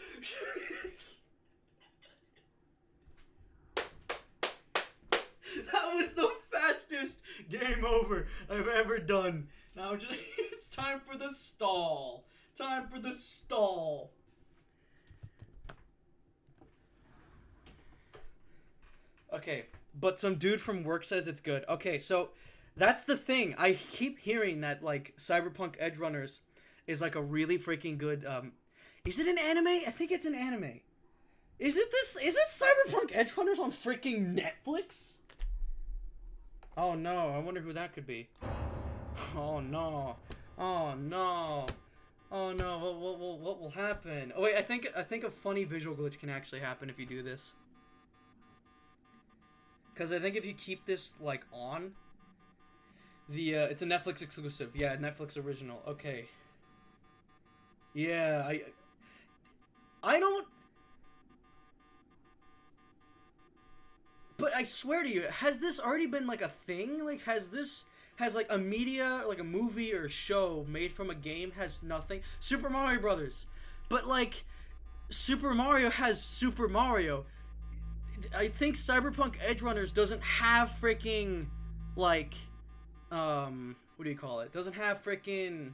That was the fastest game over I've ever done. Now it's time for the stall. Time for the stall. Okay, but some dude from work says it's good. Okay, so that's the thing. I keep hearing that like Cyberpunk Edge Runners is like a really freaking good is it an anime? I think it's an anime. Is it Cyberpunk Edge Runners on freaking Netflix? Oh no, I wonder who that could be. Oh no. Oh no. Oh no, what will happen? Oh wait, I think a funny visual glitch can actually happen if you do this. Cuz I think if you keep this like on, it's a Netflix exclusive. Yeah, Netflix original. Okay. Yeah, I don't... But I swear to you, has this already been like a thing? Like, has like a media, like a movie or show made from a game has nothing? Super Mario Brothers. But like, Super Mario has Super Mario. I think Cyberpunk Edge Runners doesn't have freaking, like, what do you call it? Doesn't have freaking...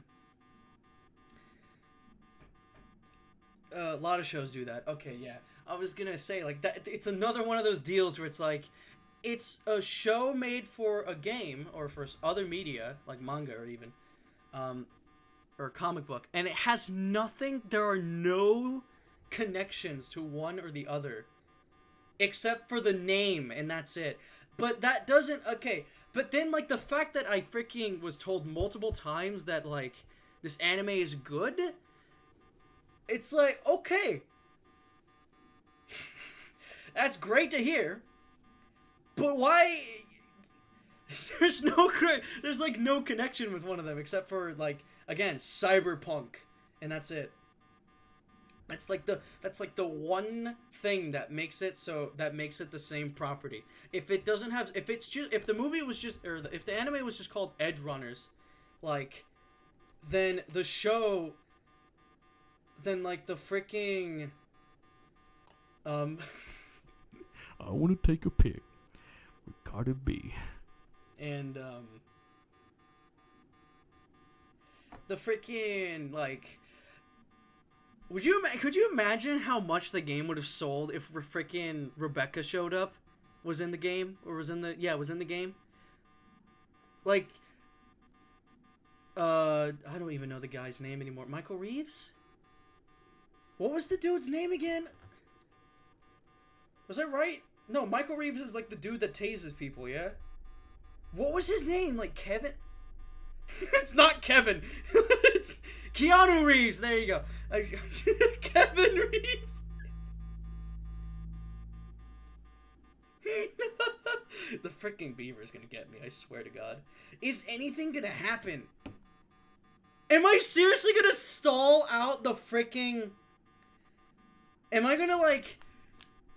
a lot of shows do that. Okay, yeah. I was gonna say, like, that it's another one of those deals where it's like, it's a show made for a game, or for other media, like manga or even, or comic book, and it has nothing, there are no connections to one or the other, except for the name, and that's it. But that doesn't, okay, but then, like, the fact that I freaking was told multiple times that, like, this anime is good, it's like, okay. That's great to hear. But why... There's like, no connection with one of them, except for, like, again, Cyberpunk. And that's it. That's like the one thing that makes it the same property. If it doesn't have, if the movie was just, or if the anime was just called Edge Runners, like, then the show, then like the freaking, I want to take a pic with Cardi B. And the freaking, like, could you imagine how much the game would have sold if freaking Rebecca showed up, was in the game, or was in the game? Like, I don't even know the guy's name anymore. Michael Reeves? What was the dude's name again? Was I right? No, Michael Reeves is like the dude that tases people, yeah? What was his name? Like Kevin? It's not Kevin. It's Keanu Reeves. There you go. Kevin Reeves. The freaking beaver is gonna get me, I swear to God. Is anything gonna happen? Am I seriously gonna stall out the freaking... Am I gonna, like,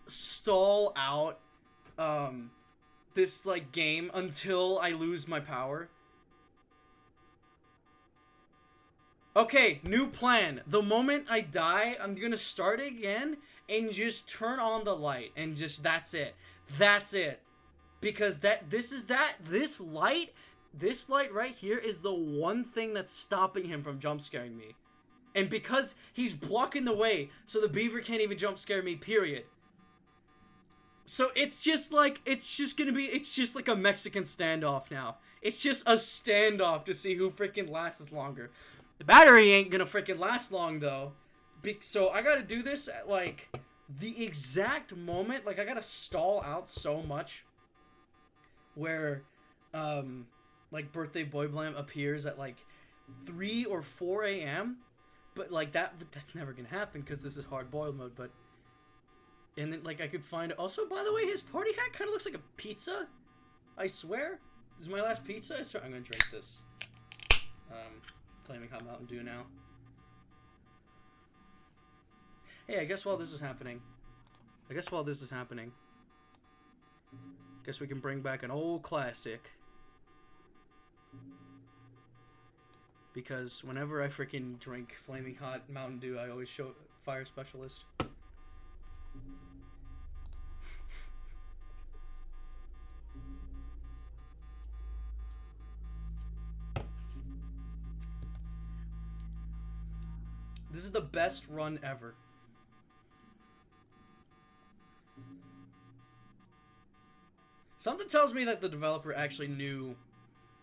stall out, this, like, game until I lose my power? Okay, new plan. The moment I die, I'm gonna start again and just turn on the light and just, that's it. That's it. Because this light right here is the one thing that's stopping him from jump scaring me. And because he's blocking the way, so the beaver can't even jump scare me, period. So it's just like a Mexican standoff now. It's just a standoff to see who freaking lasts longer. The battery ain't gonna freaking last long though. So I gotta do this at like the exact moment, like I gotta stall out so much where like Birthday Boy Blam appears at like 3 or 4 a.m. But like that's never gonna happen because this is hard boiled mode. But and then like I could find also, by the way, his party hat kind of looks like a pizza. I swear, this is my last pizza. I swear I'm gonna drink this. Flaming hot Mountain Dew now. Hey, I guess while this is happening, guess we can bring back an old classic. Because whenever I freaking drink Flaming Hot Mountain Dew, I always show Fire Specialist. This is the best run ever. Something tells me that the developer actually knew,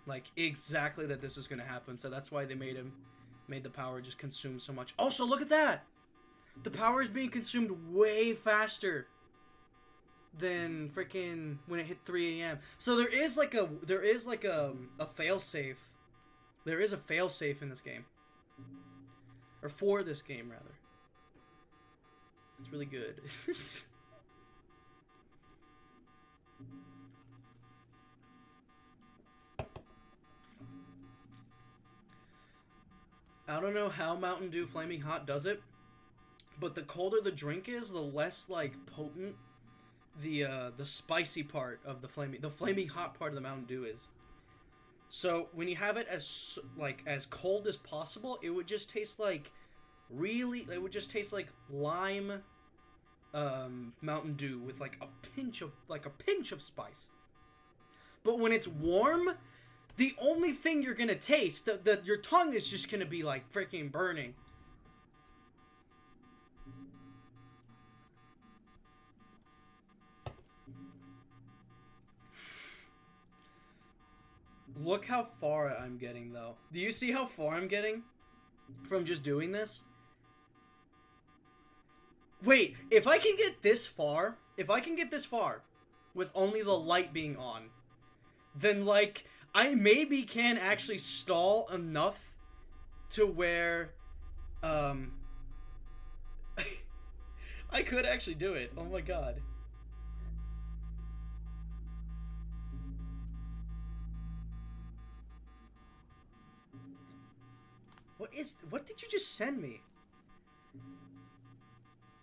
like, exactly that this was gonna happen, so that's why they made the power just consume so much. Also, look at that! The power is being consumed way faster than freaking when it hit 3 a.m. So there is like a failsafe. There is a failsafe in this game. Or for this game, rather. It's really good. I don't know how Mountain Dew Flaming Hot does it, but the colder the drink is, the less like potent the spicy part of the flaming hot part of the Mountain Dew is. So when you have it as cold as possible, it would just taste like lime Mountain Dew with like a pinch of spice. But when it's warm, the only thing you're gonna taste, your tongue is just gonna be like freaking burning. Look how far I'm getting, though. Do you see how far I'm getting from just doing this? Wait, if I can get this far with only the light being on, then, like, I maybe can actually stall enough to where, I could actually do it. Oh my god. What did you just send me?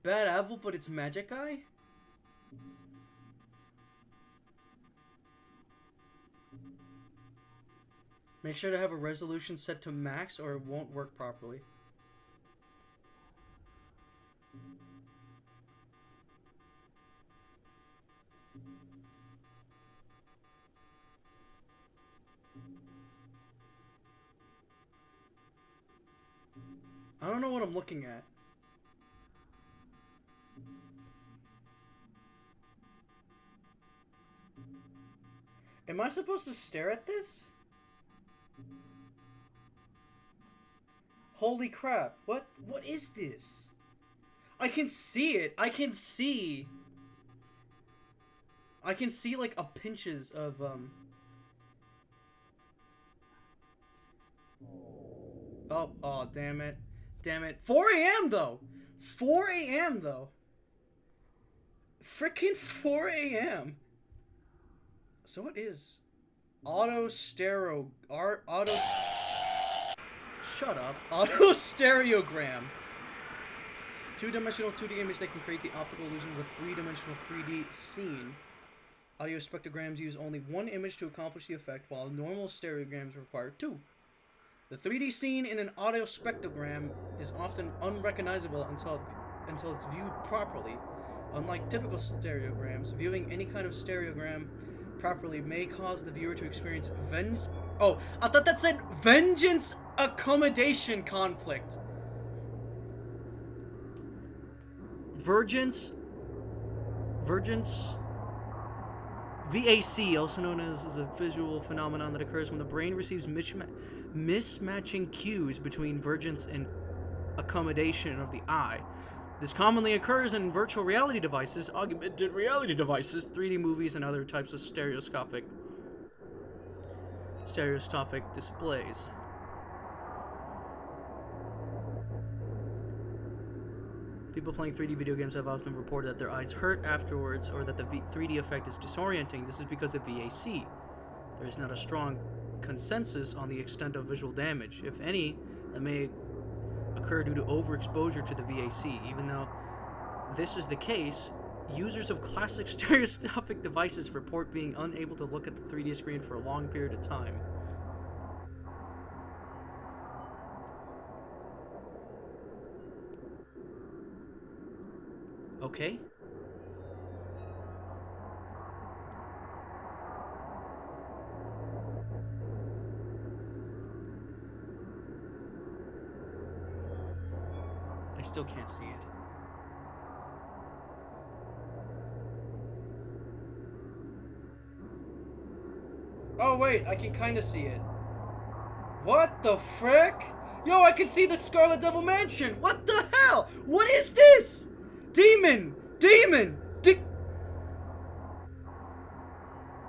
Bad apple, but it's magic eye? Make sure to have a resolution set to max or it won't work properly. I don't know what I'm looking at. Am I supposed to stare at this? Holy crap. What is this? I can see it. I can see like a pinches of Oh, damn it. Damn it. 4 a.m. though. 4 a.m. though. Freaking 4 a.m. So what is auto stereo auto Shut up. Auto stereogram. Two-dimensional 2D image that can create the optical illusion of a three-dimensional 3D scene. Audio spectrograms use only one image to accomplish the effect, while normal stereograms require two. The 3D scene in an audio spectrogram is often unrecognizable until it's viewed properly. Unlike typical stereograms, viewing any kind of stereogram properly may cause the viewer to experience Oh, I thought that said vengeance accommodation conflict. Vergence, VAC, also known as a visual phenomenon that occurs when the brain receives mismatching cues between vergence and accommodation of the eye. This commonly occurs in virtual reality devices, augmented reality devices, 3D movies, and other types of stereoscopic displays. People playing 3D video games have often reported that their eyes hurt afterwards, or that the 3D effect is disorienting. This is because of VAC. There is not a strong consensus on the extent of visual damage, if any, that may occur due to overexposure to the VAC. Even though this is the case, users of classic stereoscopic devices report being unable to look at the 3D screen for a long period of time. Okay. I still can't see it. Oh wait, I can kind of see it. What the frick? Yo, I can see the Scarlet Devil Mansion! What the hell? What is this? Demon!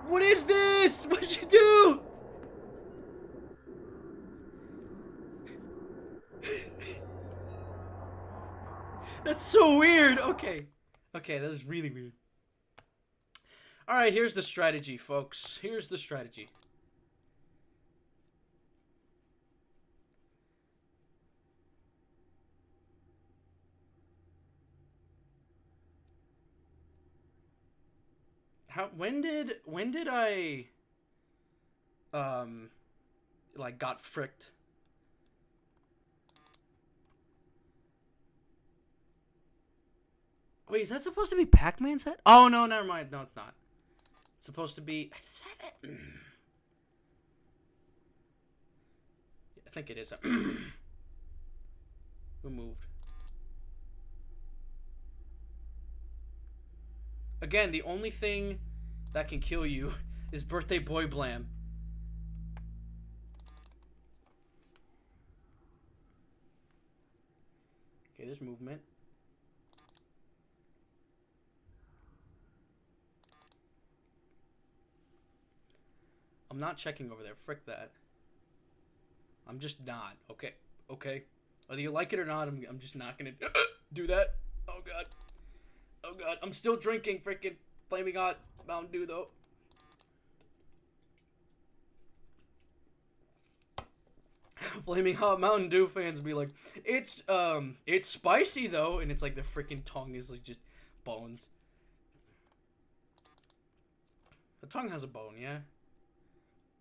What is this? What'd you do? That's so weird. Okay, that is really weird. Alright, here's the strategy, folks. Here's the strategy. When did I like got fricked? Wait, is that supposed to be Pac-Man's head? Oh no, never mind. No, it's not. It's supposed to be I think it is. Who moved? Again, the only thing that can kill you is Birthday Boy Blam. Okay, there's movement. I'm not checking over there. Frick that. I'm just not. Okay. Whether you like it or not, I'm just not gonna do that. Oh god. I'm still drinking freaking Flaming Hot Mountain Dew though. Flaming Hot Mountain Dew fans be like, it's spicy though, and it's like the freaking tongue is like just bones. The tongue has a bone, yeah.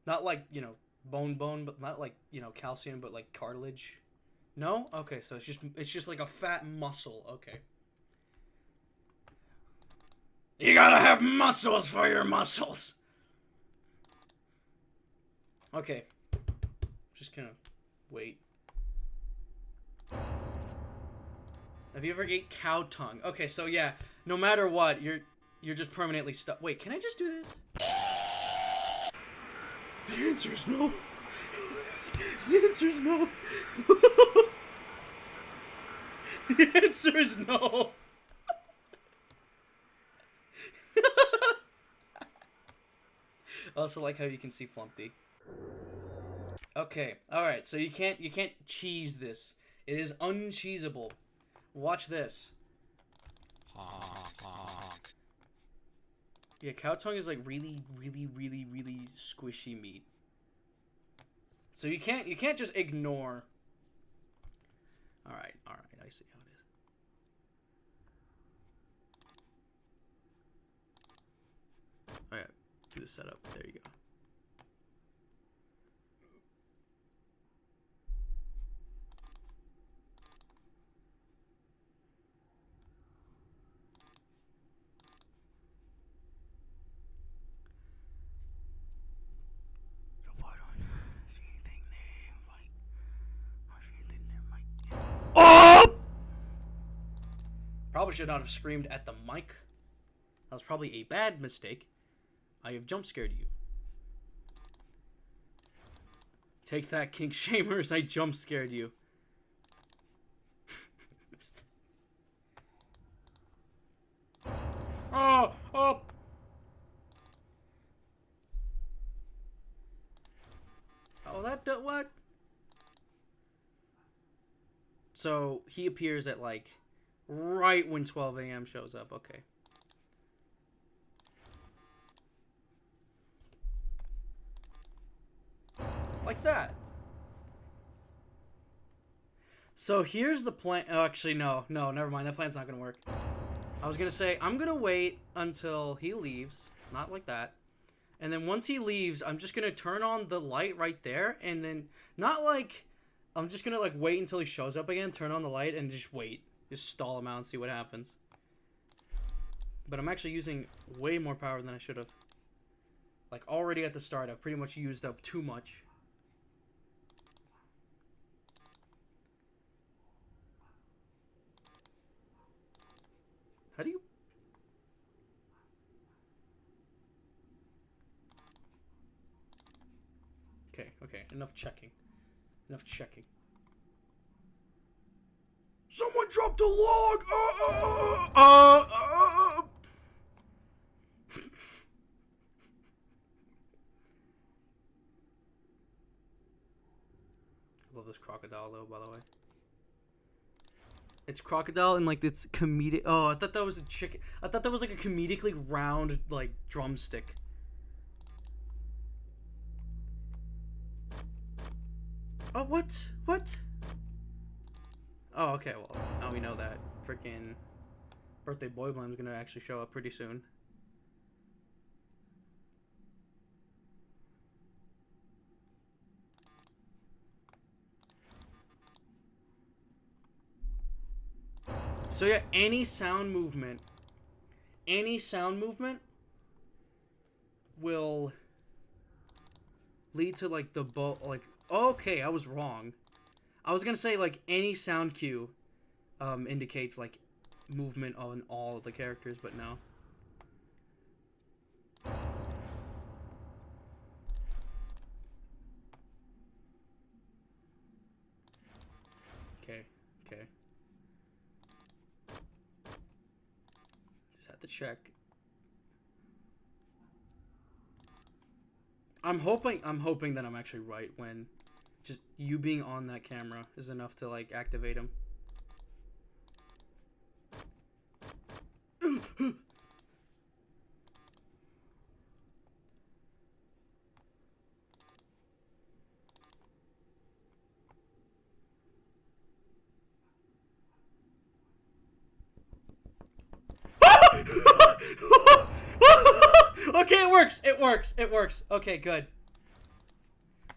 Not like, you know, bone, but not like, you know, calcium, but like cartilage. No? Okay, so it's just like a fat muscle. Okay. You gotta have muscles for your muscles. Okay. Just gonna wait. Have you ever ate cow tongue? Okay, so yeah, no matter what, you're just permanently stuck. Wait, can I just do this? The answer is no. The answer is no. The answer is no. I also like how you can see Flumpty. Okay, alright, so you can't cheese this. It is uncheesable. Watch this. Honk. Yeah, cow tongue is like really squishy meat. So you can't just ignore. Alright, I see how it is. the setup. There you go. So far, I don't see anything there. I see anything there, Oh! Probably should not have screamed at the mic. That was probably a bad mistake. I have jump scared you. Take that, King Shamers. I jump scared you. Oh! Oh! Oh, what? So, he appears at, like, right when 12 a.m. shows up. Okay. Like that. So here's the plan. Oh, actually, no, never mind. That plan's not gonna work. I was gonna say, I'm gonna wait until he leaves. Not like that. And then once he leaves, I'm just gonna turn on the light right there. And then, not like, I'm just gonna, like, wait until he shows up again, turn on the light, and just wait. Just stall him out and see what happens. But I'm actually using way more power than I should have. Like, already at the start, I've pretty much used up too much. How do you... Okay, enough checking. Someone dropped a log! I love this crocodile, though, by the way. It's crocodile and, like, it's comedic... Oh, I thought that was a chicken. I thought that was, like, a comedically round, like, drumstick. Oh, what? What? Oh, okay, well, now we know that freaking Birthday Boy Blim's gonna actually show up pretty soon. So yeah, any sound movement will lead to, like, the like, okay, I was wrong. I was gonna say, like, any sound cue indicates, like, movement on all of the characters, but no. Okay. Just have to check. I'm hoping that I'm actually right when just you being on that camera is enough to, like, activate him. Okay, it works. Okay, good.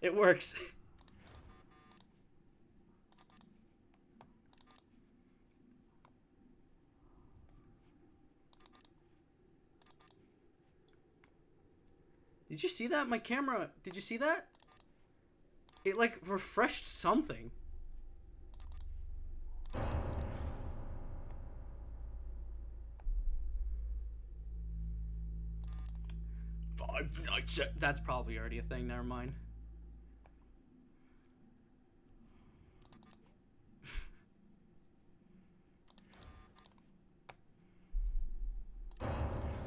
It works. Did you see that? My camera, did you see that? It, like, refreshed something. Five Nights at... That's probably already a thing, never mind.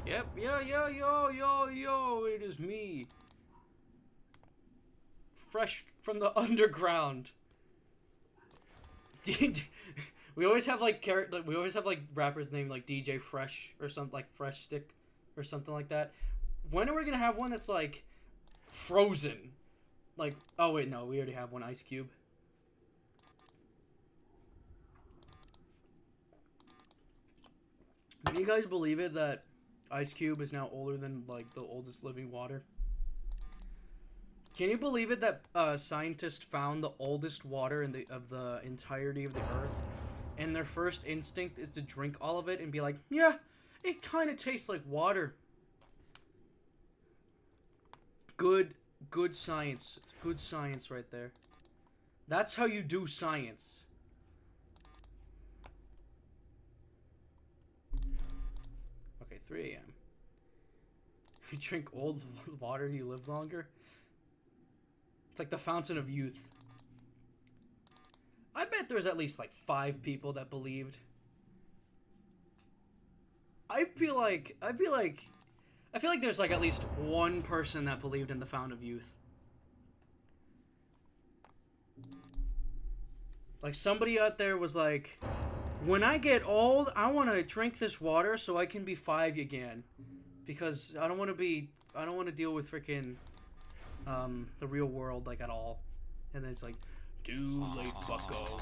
Yep, yo, it is me. Fresh from the underground. We always have, like, rappers named, like, DJ Fresh or something, like Fresh Stick or something like that. When are we gonna have one that's, like, Frozen? Like, oh wait, no, we already have one, Ice Cube. Can you guys believe it that ice cube is now older than like the oldest living water. Can you believe it that scientists found the oldest water in of the entirety of the Earth, and their first instinct is to drink all of it and be like, yeah, it kind of tastes like water. Good science. Good science right there. That's how you do science. Okay, 3 a.m. If you drink old water, you live longer. It's like the fountain of youth. I bet there's at least like 5 people that believed. I feel like there's like at least 1 person that believed in the fountain of youth. Like somebody out there was like, when I get old, I want to drink this water so I can be 5 again, because I don't want to deal with freaking the real world like at all. And then it's like, too late, bucko.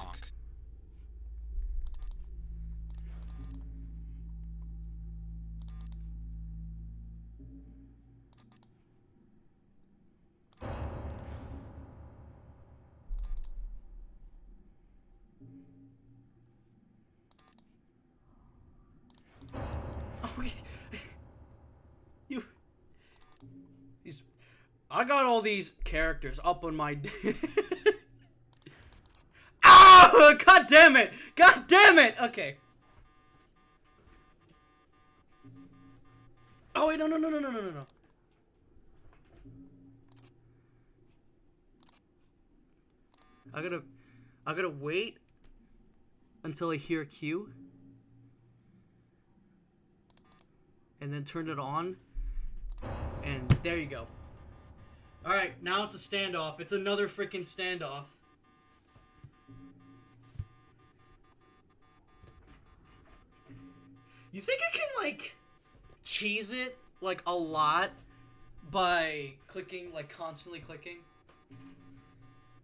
I got all these characters up on my. Ah! God damn it! God damn it! Okay. Oh wait, no. I gotta wait until I hear Q, and then turn it on, and there you go. Alright, now it's a standoff. It's another freaking standoff. You think I can, like, cheese it, like, a lot by clicking, like, constantly clicking?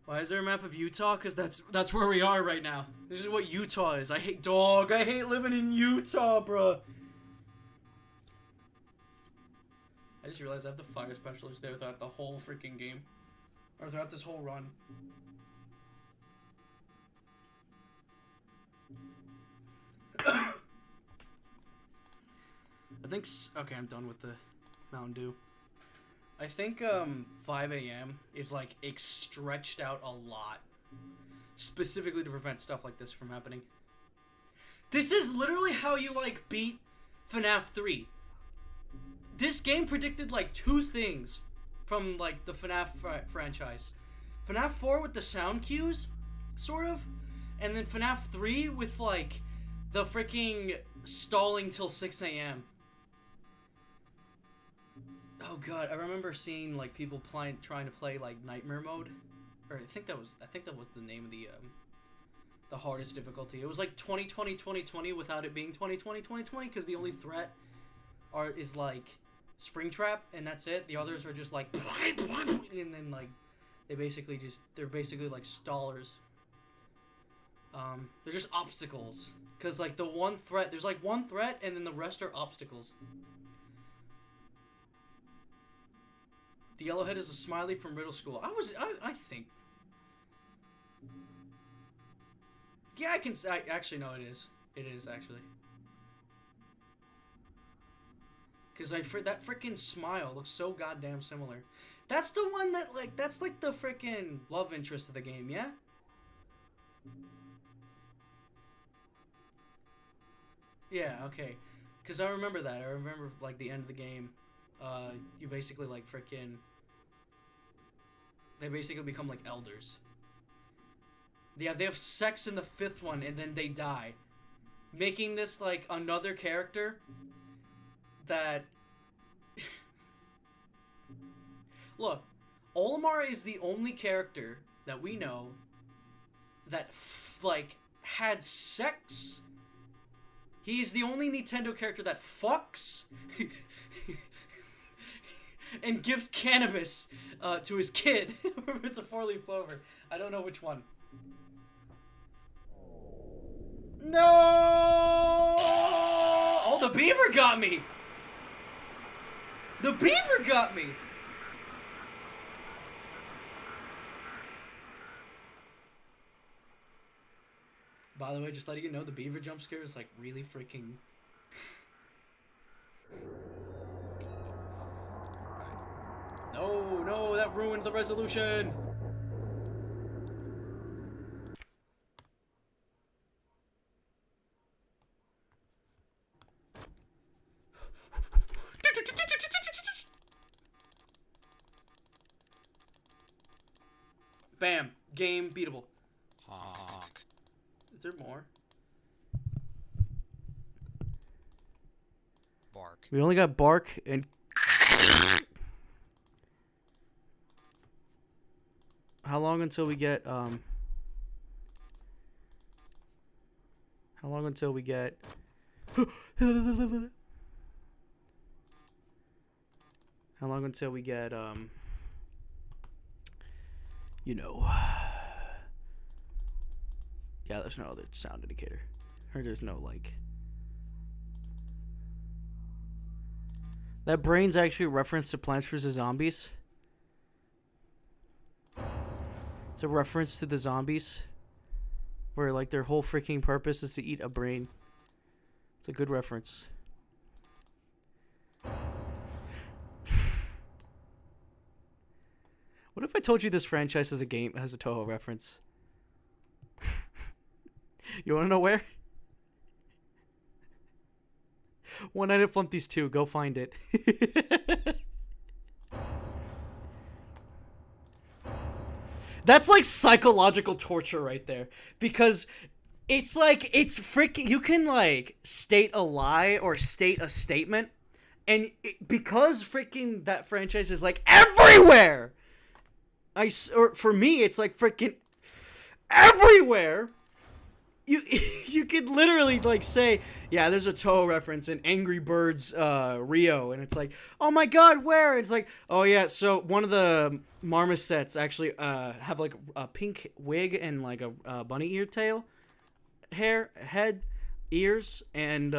Why is there a map of Utah? Because that's where we are right now. This is what Utah is. I hate living in Utah, bruh. I just realized I have the fire specialist there throughout the whole freaking game. Or throughout this whole run. I think... Okay, I'm done with the Mountain Dew. I think 5 a.m. is like stretched out a lot. Specifically to prevent stuff like this from happening. This is literally how you like beat FNAF 3. This game predicted like 2 things from like the FNAF franchise. FNAF 4 with the sound cues, sort of. And then FNAF 3 with like the freaking stalling till 6 a.m. Oh god, I remember seeing like people trying to play like Nightmare mode, or I think that was the name of the hardest difficulty. It was like 2020 without it being 2020 because the only threat is like Springtrap and that's it. The others are just like and then like they're basically like stallers. They're just obstacles because like there's like one threat and then the rest are obstacles. The yellowhead is a smiley from Riddle School. I think. Yeah, I actually, no, it is. It is, actually. Because that freaking smile looks so goddamn similar. That's the one that, like, that's like the freaking love interest of the game, yeah? Yeah, okay. Because I remember that. I remember, like, the end of the game. You basically, like, freaking... They basically become, like, elders. Yeah, they have sex in the 5th one, and then they die. Making this, like, another character that... Look, Olimar is the only character that we know that, like, had sex. He's the only Nintendo character that fucks... and gives cannabis to his kid. It's a 4-leaf clover. I don't know which one. No! Oh, the beaver got me! The beaver got me! By the way, just letting you know, the beaver jump scare is like really freaking... No, no, that ruined the resolution! Bam. Game beatable. Honk. Is there more? Bark. We only got bark and... How long until we get, How long until we get... How long until we get, you know... Yeah, there's no other sound indicator. Or there's no, like... That brain's actually a reference to Plants vs. Zombies. It's a reference to the zombies. Where, like, their whole freaking purpose is to eat a brain. It's a good reference. What if I told you this franchise has a game, has a Toho reference? You want to know where? One Night at Flumpty's 2. Go find it. That's like psychological torture right there. Because it's like, it's freaking... You can like state a lie or state a statement. And because freaking that franchise is like everywhere. Or for me, it's like freaking everywhere. You could literally like say, yeah, there's a Toho reference in Angry Birds Rio, and it's like, oh my god, where? It's like, oh yeah, so one of the marmosets actually have like a pink wig and like a bunny ear tail, head, ears, and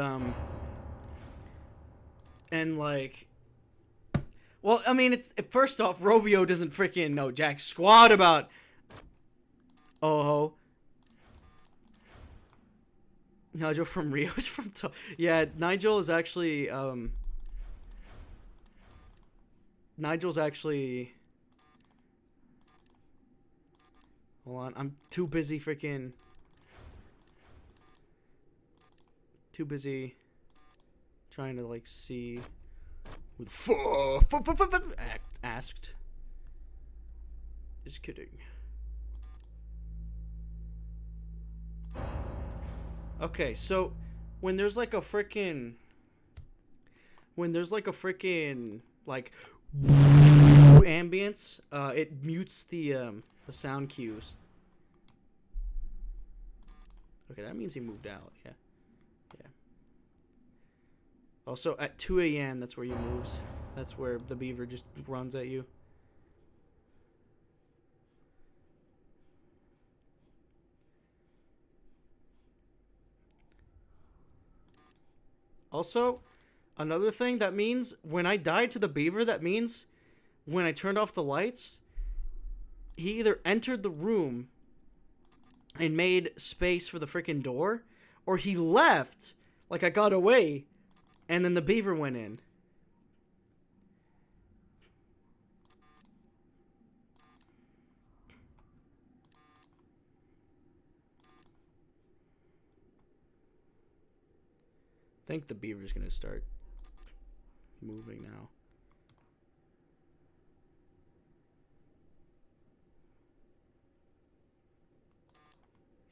like, well, I mean, it's first off, Rovio doesn't freaking know jack squat about Oho. Nigel from Rio is from yeah, Nigel's actually hold on, I'm too busy trying to like see who the asked. Just kidding. Okay, so when there's like a freaking like ambience, it mutes the sound cues. Okay, that means he moved out. Yeah. Also at 2 a.m. that's where he moves. That's where the beaver just runs at you. Also, another thing that means when I died to the beaver, that means when I turned off the lights, he either entered the room and made space for the freaking door, or he left, like I got away, and then the beaver went in. I think the beaver's gonna start moving now.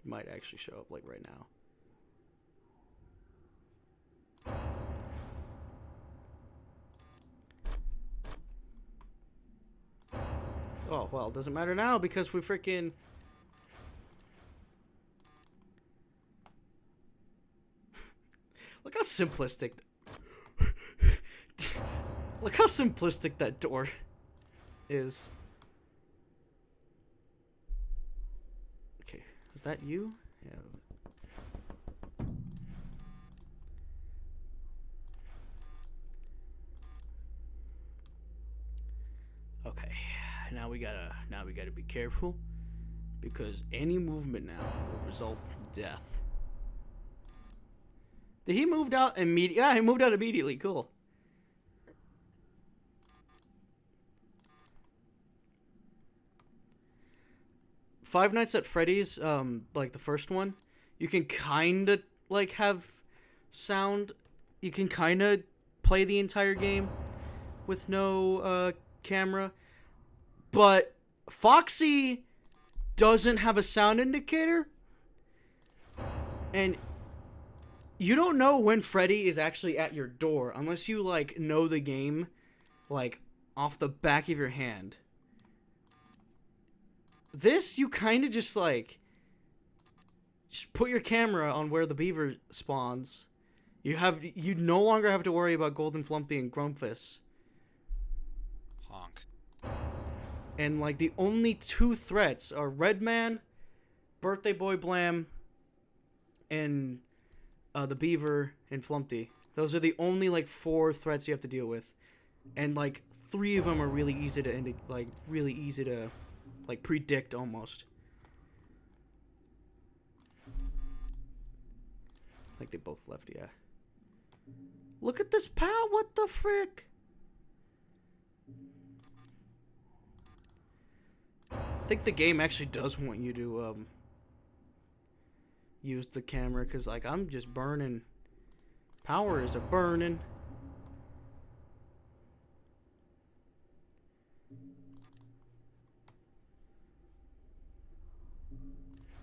He might actually show up like right now. Oh, well, it doesn't matter now because we freaking... Look how simplistic... Look how simplistic that door is. Okay, is that you? Yeah. Okay, now we gotta be careful, because any movement now will result in death. Did he move out immediately? Yeah, he moved out immediately. Cool. Five Nights at Freddy's, like the first one, you can kinda like have sound. You can kinda play the entire game with no camera, but Foxy doesn't have a sound indicator, and you don't know when Freddy is actually at your door unless you like know the game like off the back of your hand. This, you kind of just like just put your camera on where the beaver spawns. You no longer have to worry about Golden Flumpty and Grumpus. Honk. And like the only two threats are Redman, Birthday Boy Blam, and the beaver and Flumpty. Those are the only like 4 threats you have to deal with, and like 3 of them are really easy to like predict almost. Like they both left, yeah. Look at this pow! What the frick? I think the game actually does want you to use the camera, because like I'm just burning. Power is a burning.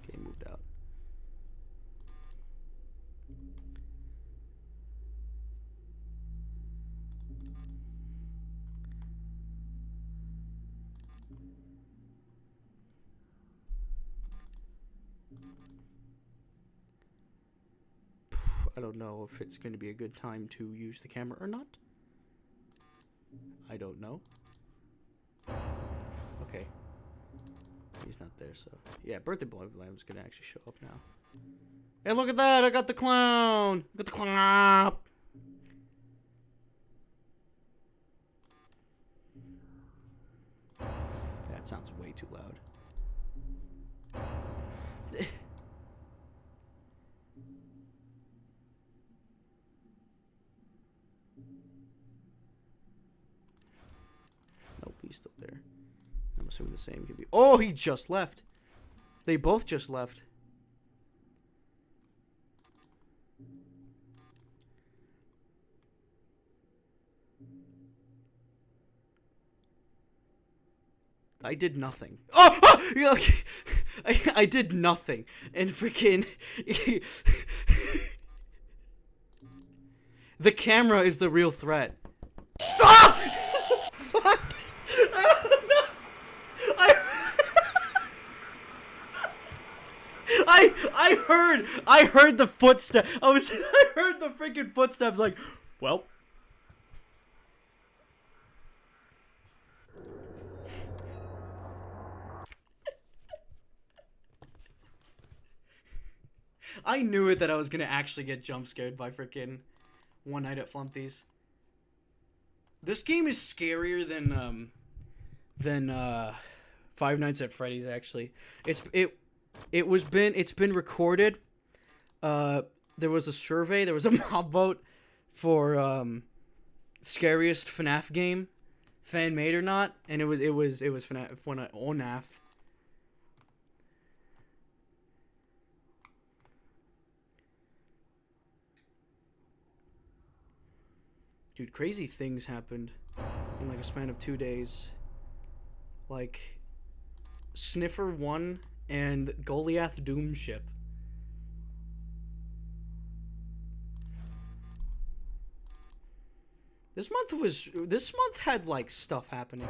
Okay, moved out. I don't know if it's going to be a good time to use the camera or not. I don't know. Okay. He's not there, so... Yeah, Birthday Boy Blam's going to actually show up now. Hey, look at that! I got the clown! Got the clown! That sounds way too loud. Nope, he's still there. I'm assuming the same could be... Oh, he just left! They both just left. I did nothing. Oh! Oh! I did nothing. And freaking... The camera is the real threat. Ah! Fuck! I heard the footsteps. I heard the freaking footsteps. Like, well. I knew it that I was gonna actually get jump scared by freaking One Night at Flumpty's. This game is scarier than Five Nights at Freddy's. Actually, it's been recorded. There was a survey. There was a mob vote for scariest FNAF game, fan made or not, and it was FNAF ONAF. Dude, crazy things happened in like a span of 2 days. Like, Sniffer 1 and Goliath Doom ship. This month had like stuff happening.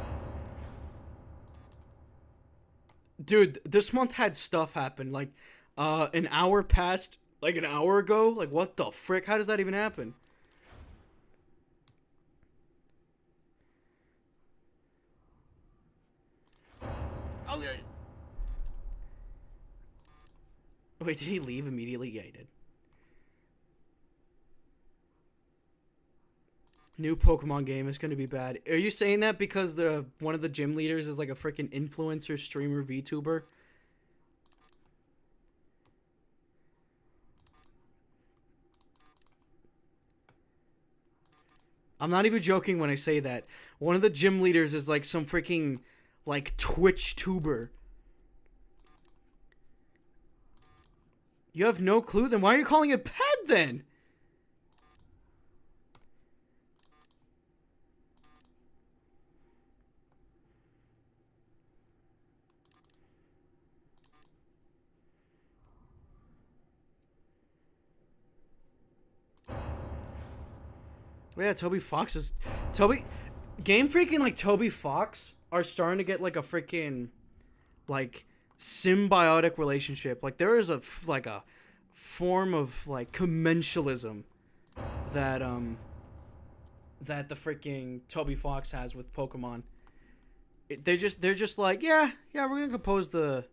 Dude, this month had stuff happen. Like, an hour passed, like an hour ago. Like, what the frick? How does that even happen? Oh, wait, did he leave immediately? Yeah, he did. New Pokemon game is gonna be bad. Are you saying that because the one of the gym leaders is like a freaking influencer, streamer, VTuber? I'm not even joking when I say that. One of the gym leaders is like some freaking like Twitch tuber. You have no clue? Then why are you calling it ped then? Yeah, Toby Fox is... Game Freak and, like, Toby Fox are starting to get, like, a freaking, like, symbiotic relationship. Like, there is a form of, like, commensalism that, that the freaking Toby Fox has with Pokemon. They're just like, yeah, we're gonna compose the...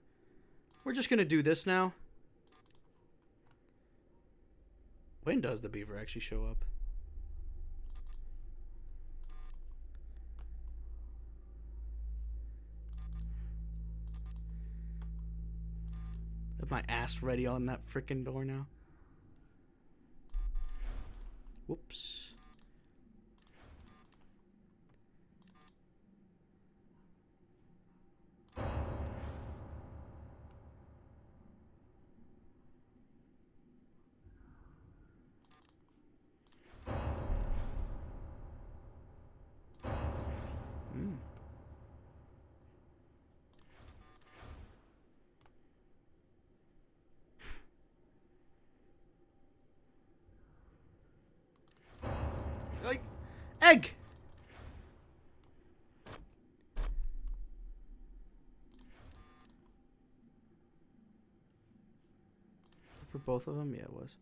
We're just gonna do this now. When does the beaver actually show up? Have my ass ready on that freaking door now. Whoops. Like, egg! For both of them? Yeah, it was.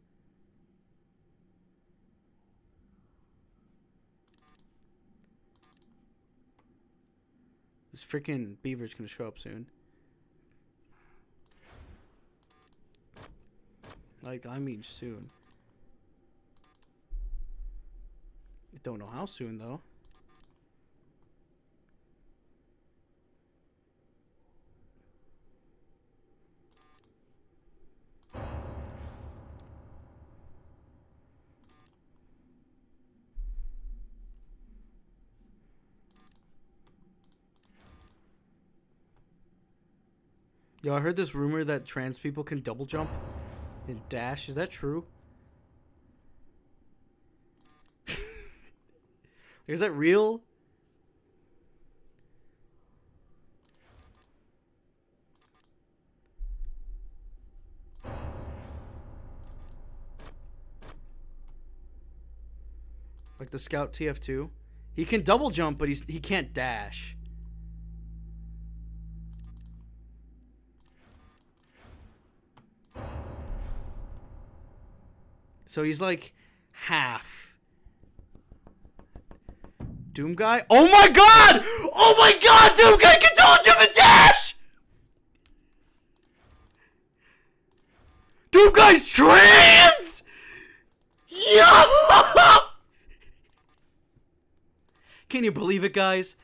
This freaking beaver's gonna show up soon. Like, I mean soon. I don't know how soon, though. Yo, I heard this rumor that trans people can double jump and dash. Is that true? Is that real? Like the Scout TF2? He can double jump, but he can't dash. So he's like half. Doom Guy? Oh my god! Oh my god! Doom Guy can double jump and dash! Doom Guy's trans! Yo! Can you believe it, guys?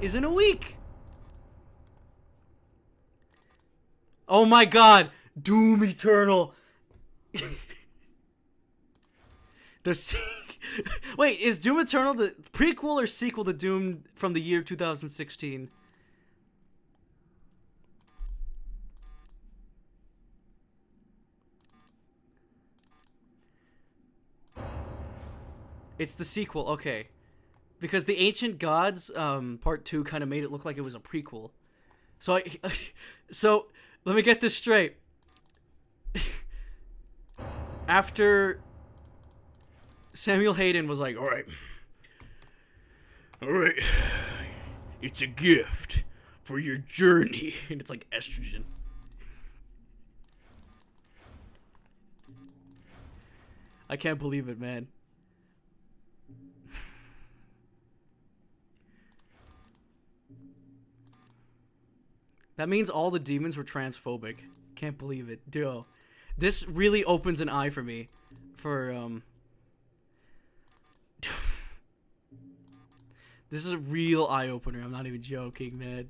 Is in a week. Oh my god! Doom Eternal. Wait, is Doom Eternal the prequel or sequel to Doom from the year 2016? It's the sequel, okay. Because the Ancient Gods, part 2 kind of made it look like it was a prequel. So so, let me get this straight. After Samuel Hayden was like, alright, it's a gift for your journey. And it's like estrogen. I can't believe it, man. That means all the demons were transphobic. Can't believe it. Dude, this really opens an eye for me. For, This is a real eye-opener. I'm not even joking, man.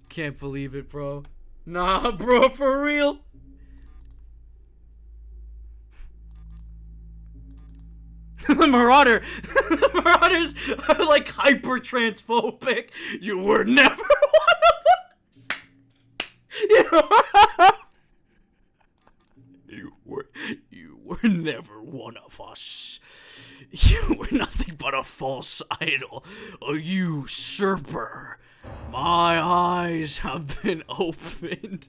Can't believe it, bro. Nah, bro, for real. The Marauders are like hyper transphobic. You were never one of us. You were never one of us. You were nothing but a false idol, a usurper. My eyes have been opened.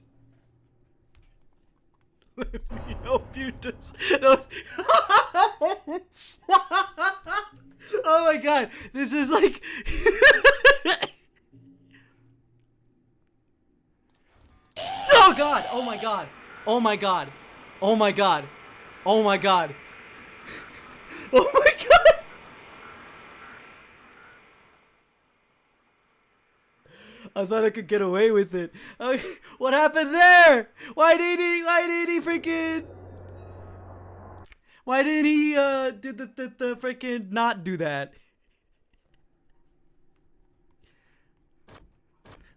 Let me help you Oh my god, this is like... Oh god, oh my god, oh my god, oh my god, oh my god. Oh my god! I thought I could get away with it. What happened there? Why did he freaking... Why did he, did the freaking not do that?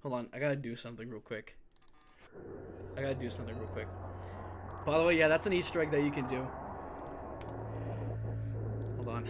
Hold on, I gotta do something real quick. By the way, yeah, that's an Easter egg that you can do. Hold on.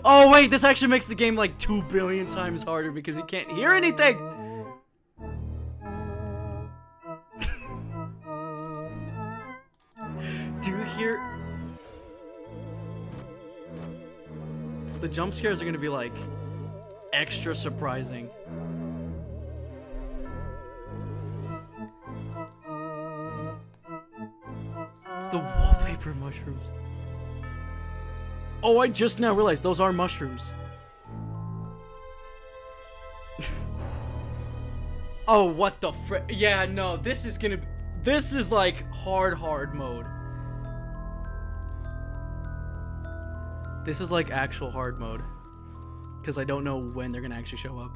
Oh wait, this actually makes the game like 2 billion times harder because he can't hear anything. Do you hear? The jump scares are gonna be like extra surprising. It's the wallpaper mushrooms. Oh, I just now realized those are mushrooms. Oh, what the frick? Yeah, no, this is gonna be... This is like hard mode. This is like actual hard mode. Because I don't know when they're gonna actually show up.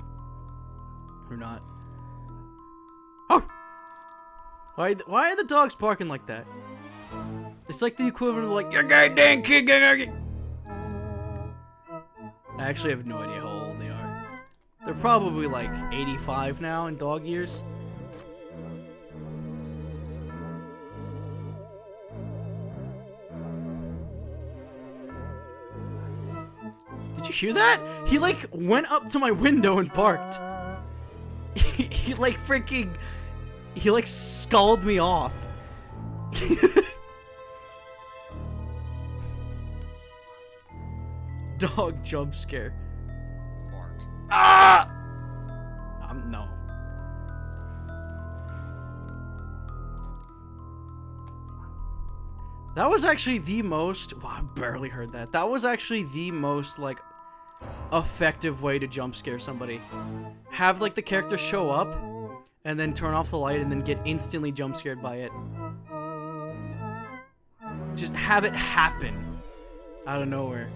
Or not. Oh! Why are the dogs barking like that? It's like the equivalent of like, you goddamn kid, I actually have no idea how old they are. They're probably like 85 now in dog years. Did you hear that? He like went up to my window and barked. He like freaking... He like sculled me off. Dog jump scare. Bark. Ah! No. That was actually the most... Wow, I barely heard that. That was actually the most, like, effective way to jump scare somebody. Have, like, the character show up, and then turn off the light, and then get instantly jump scared by it. Just have it happen. Out of nowhere.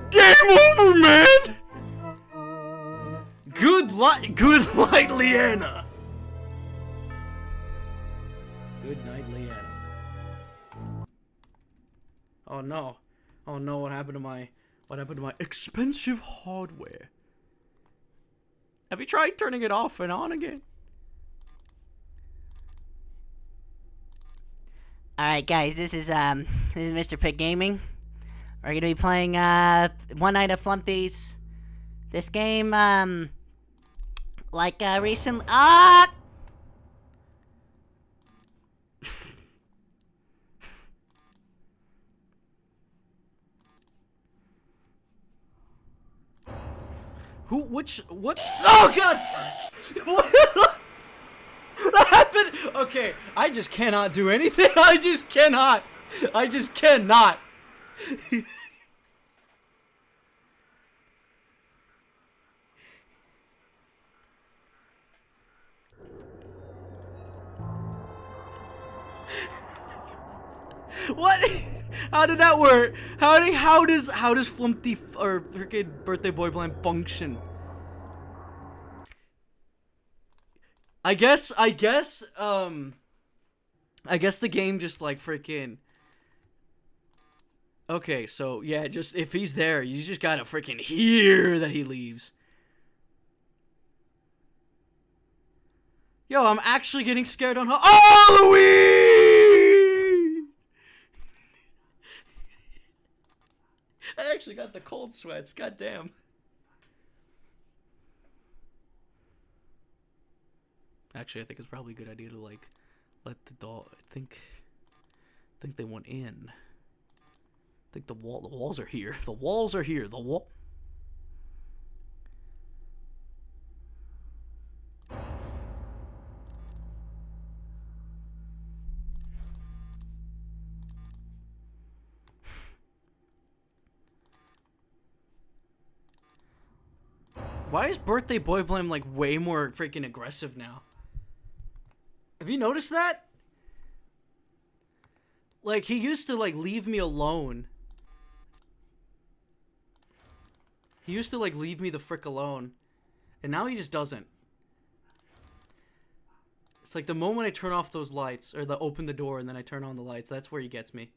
Game over, man! Good light, Leanna. Good night, Leanna. Oh no. Oh no, what happened to my expensive hardware? Have you tried turning it off and on again? Alright guys, this is Mr. Pig Gaming. We're gonna be playing One Night of Flumpty's. This game recently What's... Oh, God! What happened? Okay, I just cannot do anything. I just cannot. What? How did that work? How does Flumpty or freaking Birthday Boy Bland function? I guess the game just like freaking. Okay, so yeah, just if he's there, you just gotta freaking hear that he leaves. Yo, I'm actually getting scared on Halloween! I actually got the cold sweats, goddamn. Actually, I think it's probably a good idea to like let the doll. I think they went in. I think the walls are here. The walls are here. The wall. Why is Birthday Boy Blam like way more freaking aggressive now? Have you noticed that? Like, he used to, like, leave me alone. He used to, like, leave me the frick alone. And now he just doesn't. It's like the moment I turn off those lights, or open the door and then I turn on the lights, that's where he gets me.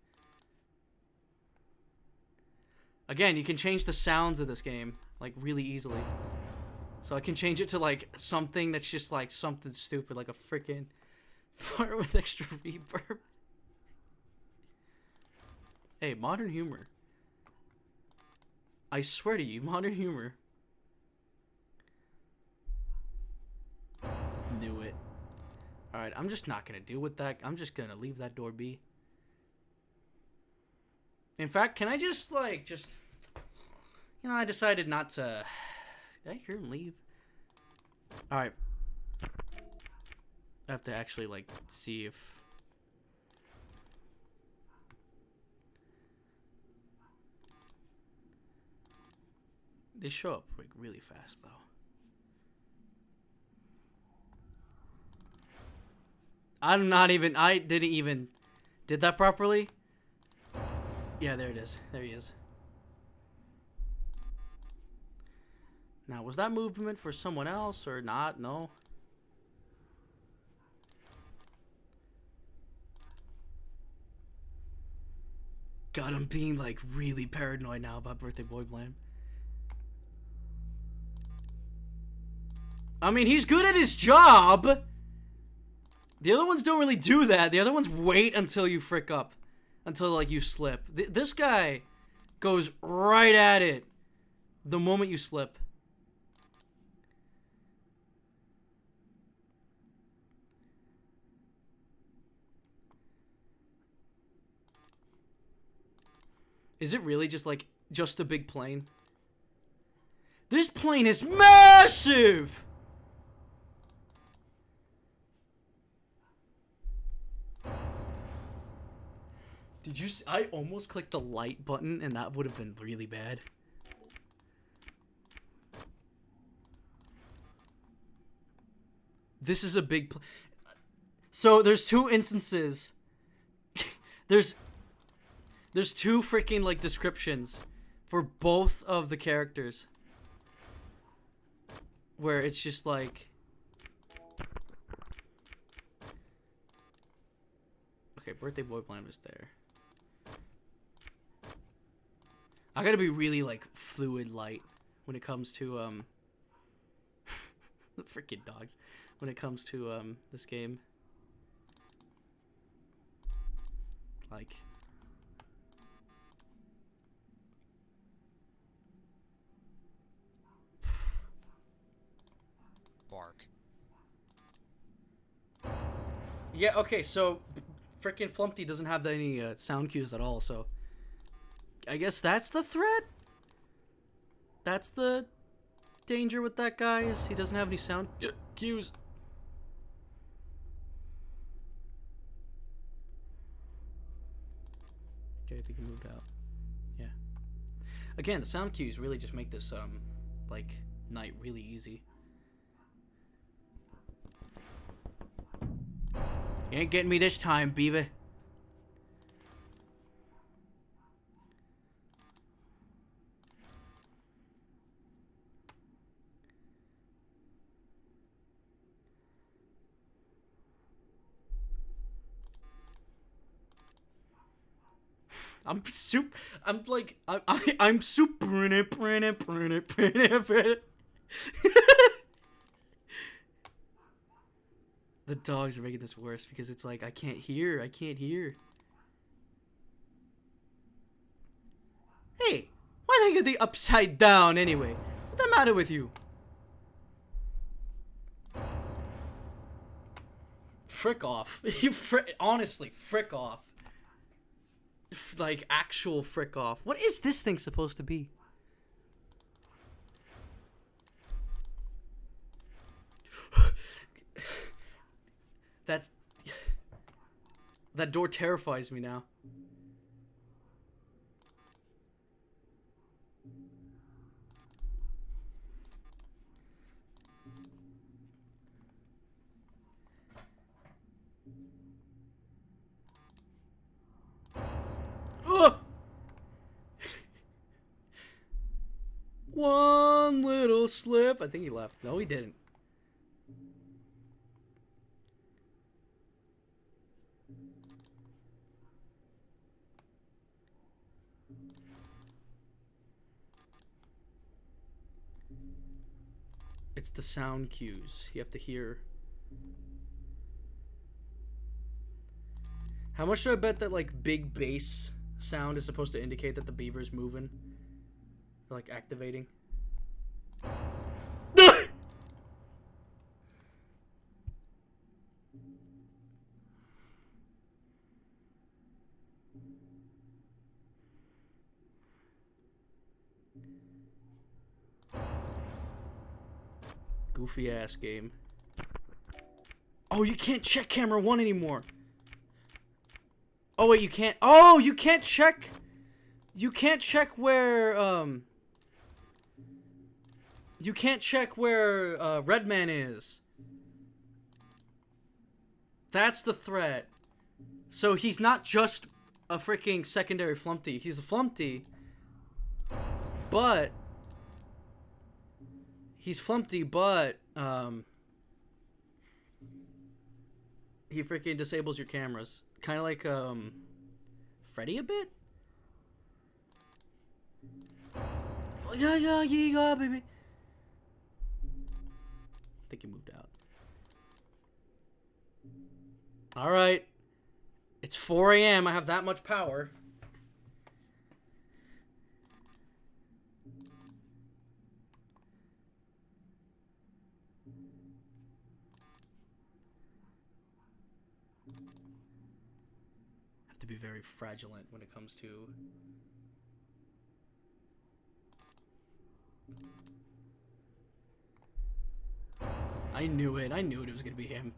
Again, you can change the sounds of this game, like, really easily. So I can change it to, like, something that's just, like, something stupid, like a freaking fart with extra reverb. Hey, Modern Humor. I swear to you, Modern Humor. Knew it. Alright, I'm just not gonna deal with that. I'm just gonna leave that door be. In fact, can I just, like, You know, I decided not to... Did I hear him leave? Alright. I have to actually, like, see if... They show up, like, really fast, though. I'm not even... I didn't even... Did that properly? Yeah, there it is. There he is. Now, was that movement for someone else or not? No. God, I'm being, like, really paranoid now about Birthday Boy Blam. I mean, he's good at his job. The other ones don't really do that. The other ones wait until you frick up. Until, like, you slip. This guy goes right at it the moment you slip. Is it really just, like, just a big plane? This plane is massive! Did you see? I almost clicked the light button and that would have been really bad. This is a big So there's two instances. There's two freaking, like, descriptions for both of the characters. Where it's just like... Okay, Birthday Boy Blam is there. I gotta be really, like, fluid light when it comes to, the freaking dogs. When it comes to, this game. Like... Bark. Yeah, okay, so freaking Flumpty doesn't have any sound cues at all, so I guess that's the threat? That's the danger with that guy is he doesn't have any sound cues. Okay, I think he moved out. Yeah. Again, the sound cues really just make this like night really easy. You ain't getting me this time, Beaver. I'm super in it. The dogs are making this worse because it's like I can't hear. Hey, why are they upside down anyway? What's the matter with you? Frick off. Honestly, frick off. Like, actual frick off. What is this thing supposed to be? That door terrifies me now. One little slip. I think he left. No, he didn't. It's the sound cues. You have to hear. How much do I bet that, like, big bass sound is supposed to indicate that the beaver's moving? Or, like, activating? Goofy ass game. Oh, you can't check camera 1 anymore. Oh wait, you can't. Oh, you can't check. You can't check where you can't check where Redman is. That's the threat. So he's not just a freaking secondary Flumpty. He's a Flumpty. But he's Flumpty, but he freaking disables your cameras. Kind of like Freddy a bit. Yeah, baby. I think he moved out. All right. It's 4 a.m. I have that much power. Have to be very fraudulent when it comes to I knew it. I knew it was going to be him.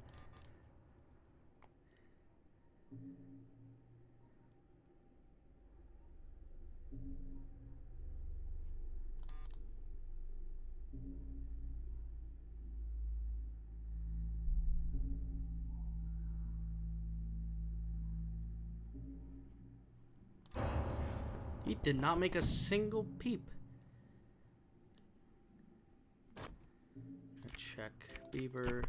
He did not make a single peep. Check beaver.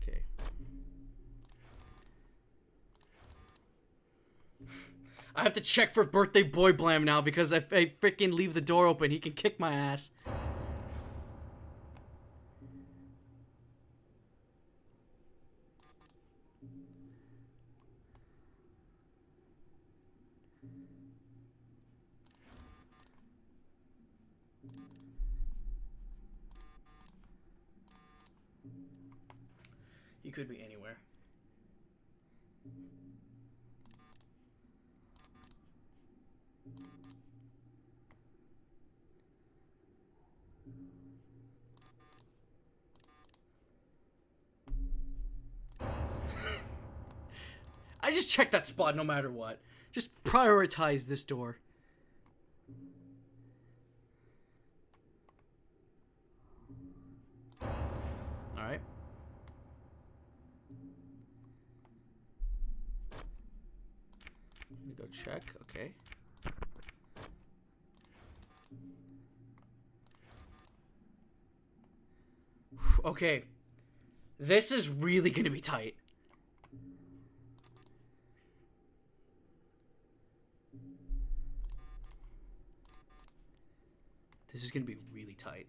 Okay. I have to check for birthday boy blam now because if I freaking leave the door open, he can kick my ass. He could be anywhere. check that spot no matter what. Just prioritize this door. Alright. I'm gonna go check, okay. Okay. This is really gonna be tight. This is gonna be really tight.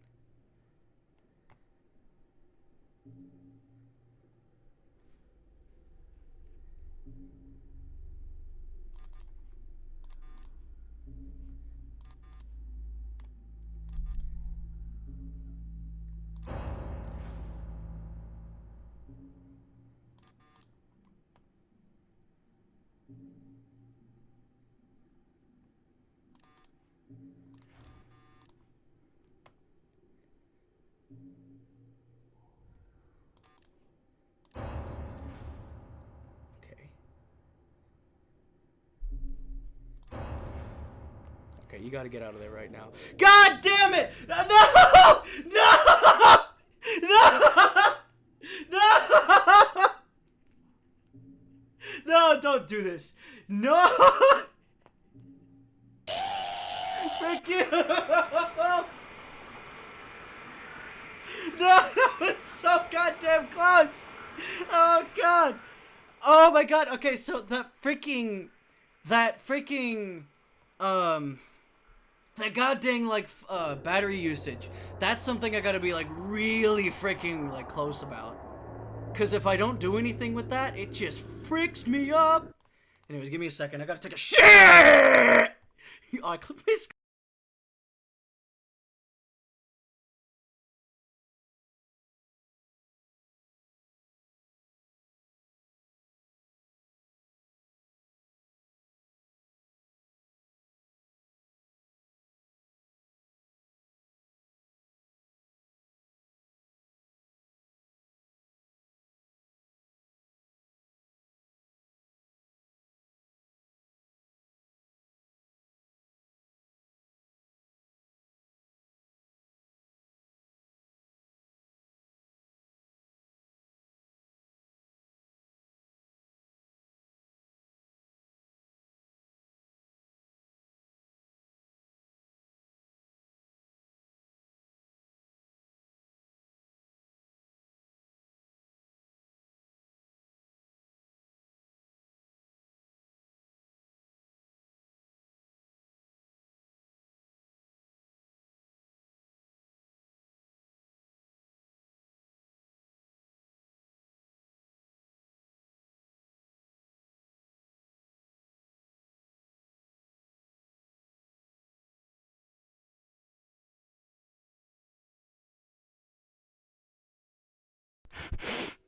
Okay, you gotta get out of there right now. God damn it! No! No! No! No! No, don't do this. No! Frick you! No, that was so goddamn close! Oh god! Oh my god, okay, so that freaking, that goddamn, like, battery usage, that's something I gotta be, like, really freaking, like, close about. Because if I don't do anything with that, it just freaks me up. Anyways, give me a second, I gotta take a shit! Oh, I clipped my sc-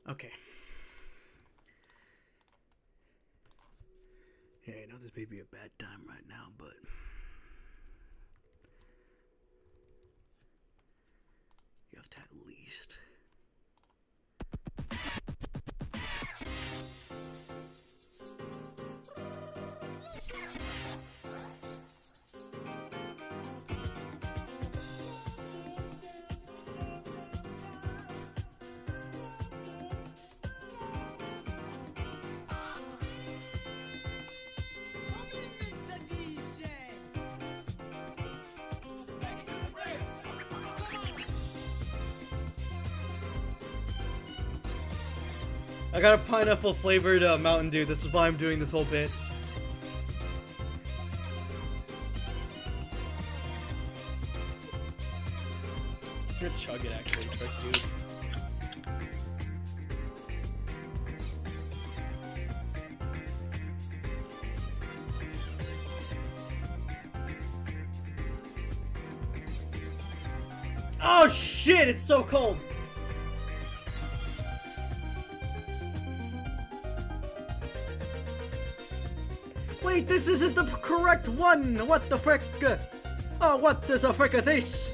Okay. Yeah, I know this may be a bad time right now, but you have to at least. I got a pineapple flavored Mountain Dew. This is why I'm doing this whole bit. I'm gonna chug it actually, trick dude. Oh shit, it's so cold! Wait, this isn't the correct one! What the frick? Oh, what is a frick of this?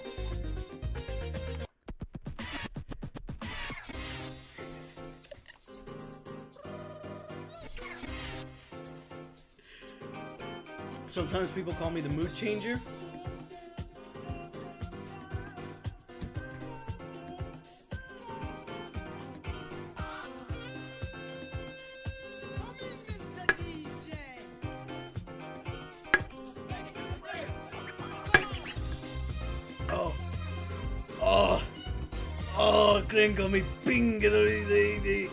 Sometimes people call me the mood changer. Oh. Oh. Oh, crinkle me pingly.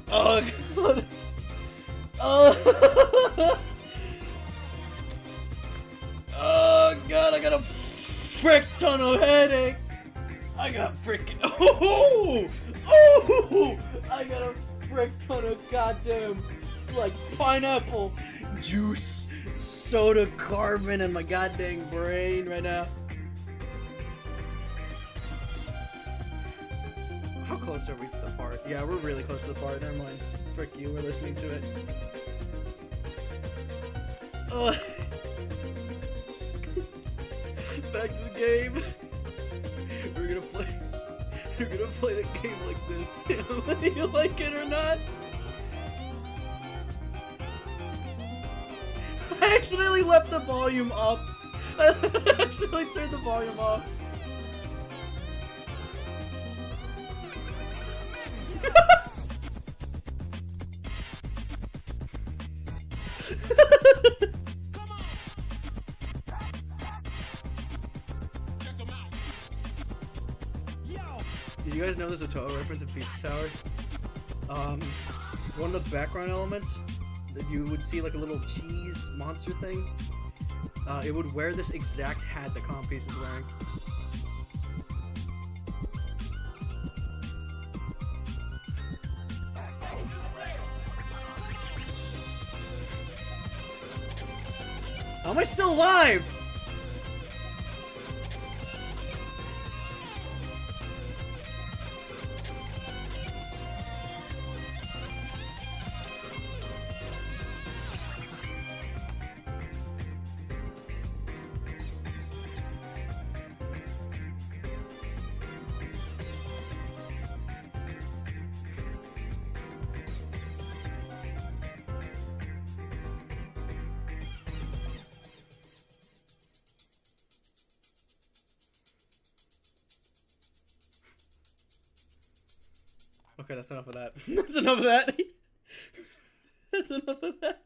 Oh, God. Oh. Oh, God, I got a frick ton of headache. I got freaking. Oh. Oh. I got a frick ton of goddamn, like, pineapple juice, soda carbon in my goddamn brain right now. How close are we to the part? Yeah, we're really close to the part. Never mind. Frick you, we're listening to it. Back to the game. We're gonna play the game like this. Whether you like it or not. I accidentally left the volume up. I accidentally turned the volume off. Did you guys know there's a Toho reference in Pizza Tower? One of the background elements that you would see, like a little cheese monster thing, it would wear this exact hat that Con Piece is wearing. How am I still alive? Okay, that's enough of that. That's enough of that. That's enough of that.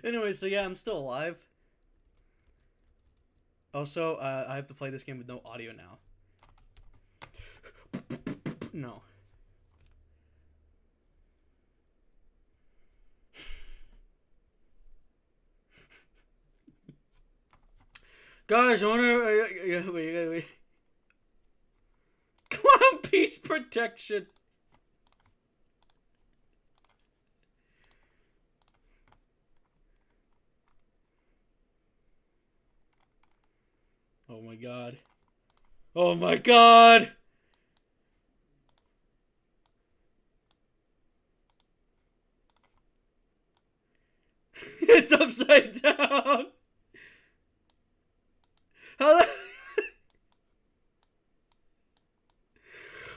Anyway, so yeah, I'm still alive. Also, I have to play this game with no audio now. No. Guys, I wanna... wait. Clown Piece protection. Oh my god. Oh my god! It's upside down! How the...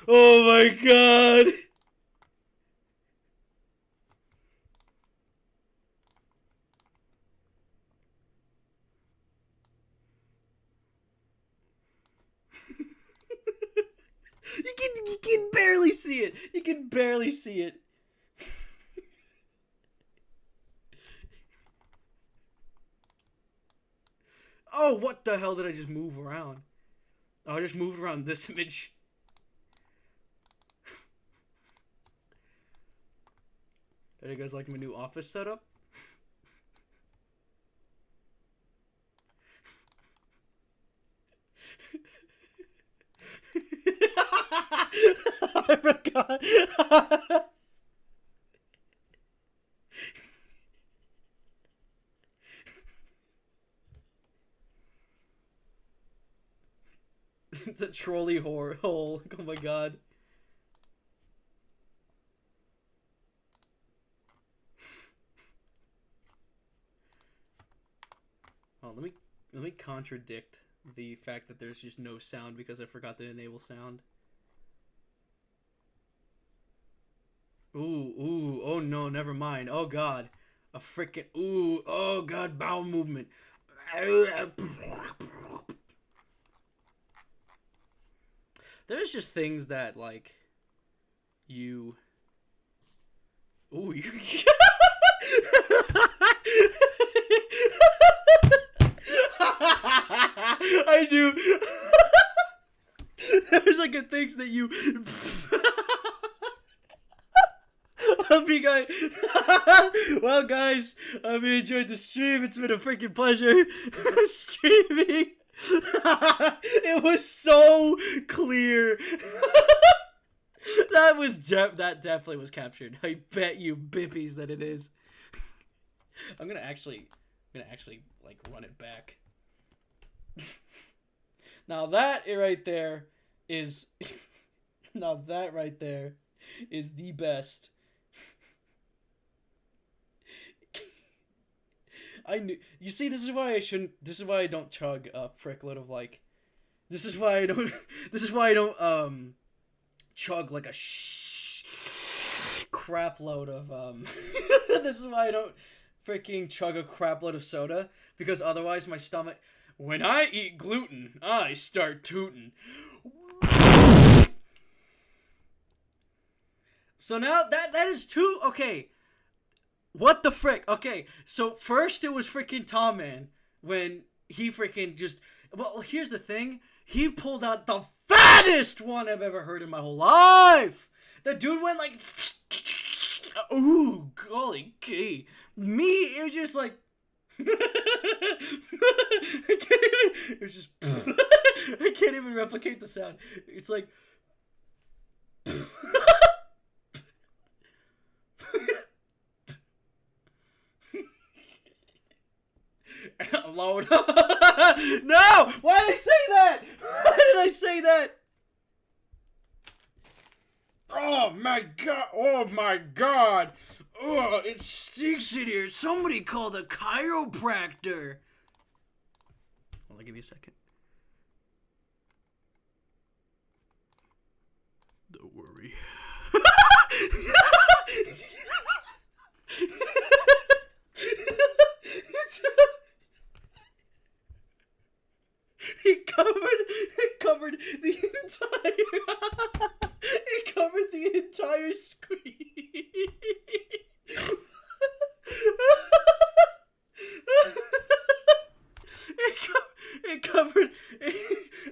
Oh my god! You can barely see it. You can barely see it. Oh, what the hell did I just move around? Oh, I just moved around this image. Did you guys like my new office setup? I forgot. It's a trolley hole. Oh my god. Oh, let me contradict the fact that there's just no sound because I forgot to enable sound. Ooh, oh no, never mind. Oh god. A freaking ooh, oh god, bowel movement. There's just things that like you. Ooh, you. I do. There's like a things that you. I'll be guys. Well, guys, I hope you enjoyed the stream. It's been a freaking pleasure streaming. It was so clear. That definitely was captured. I bet you bippies that it is. I'm gonna actually like run it back. Now that right there is now that right there is the best. I knew. You see, this is why I shouldn't. This is why I don't chug a frickload of like. This is why I don't. This is why I don't chug like a crap load of This is why I don't freaking chug a crap load of soda, because otherwise my stomach. When I eat gluten, I start tootin'. So now that is too okay. What the frick? Okay, so first it was freaking Tom Man when he freaking just. Well, here's the thing. He pulled out the fattest one I've ever heard in my whole life. The dude went like, ooh, golly gee. Me, it was just like. It was just. I can't even replicate the sound. It's like. Alone. No! Why did I say that? Why did I say that? Oh my god! Oh my god! Oh, it stinks in here. Somebody called a chiropractor. Hold on, give me a second. Don't worry. It covered the entire. It covered the entire screen. It covered.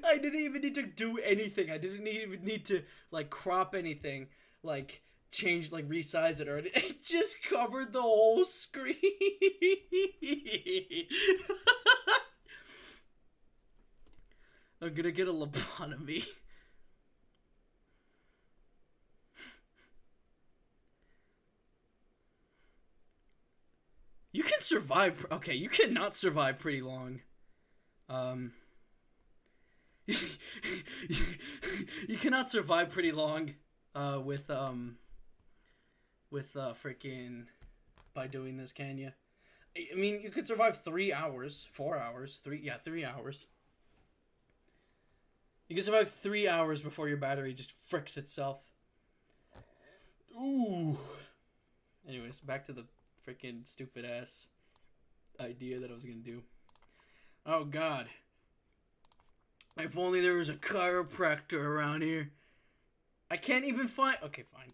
I didn't even need to do anything. I didn't even need to like crop anything, like change, like resize it or anything. It just covered the whole screen. I'm gonna get a lobotomy. You can survive. Okay, you cannot survive pretty long. You cannot survive pretty long. With freaking by doing this, can you? I mean, you could survive 3 hours, 4 hours, 3 hours. You can survive 3 hours before your battery just fricks itself. Ooh. Anyways, back to the freaking stupid ass idea that I was gonna do. Oh god. If only there was a chiropractor around here. I can't even find. Okay, fine.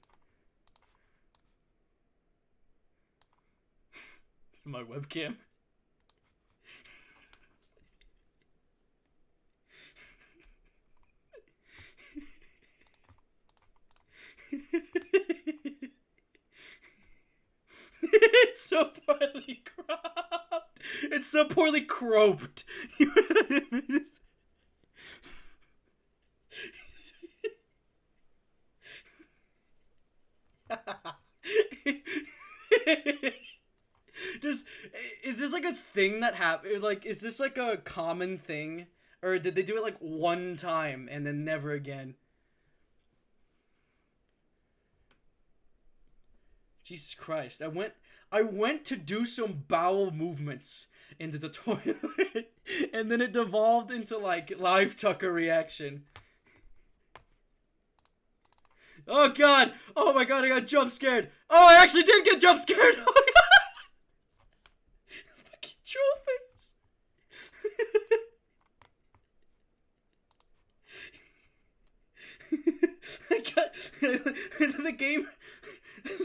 This is my webcam. It's so poorly cropped. It's so poorly cropped. You know what I mean? Is this like a thing that happened? Like, is this like a common thing, or did they do it like one time and then never again? Jesus Christ! I went to do some bowel movements into the toilet, and then it devolved into like live Tucker reaction. Oh god! Oh my god! I got jump scared. Oh, I actually did get jump scared. Oh my god! game,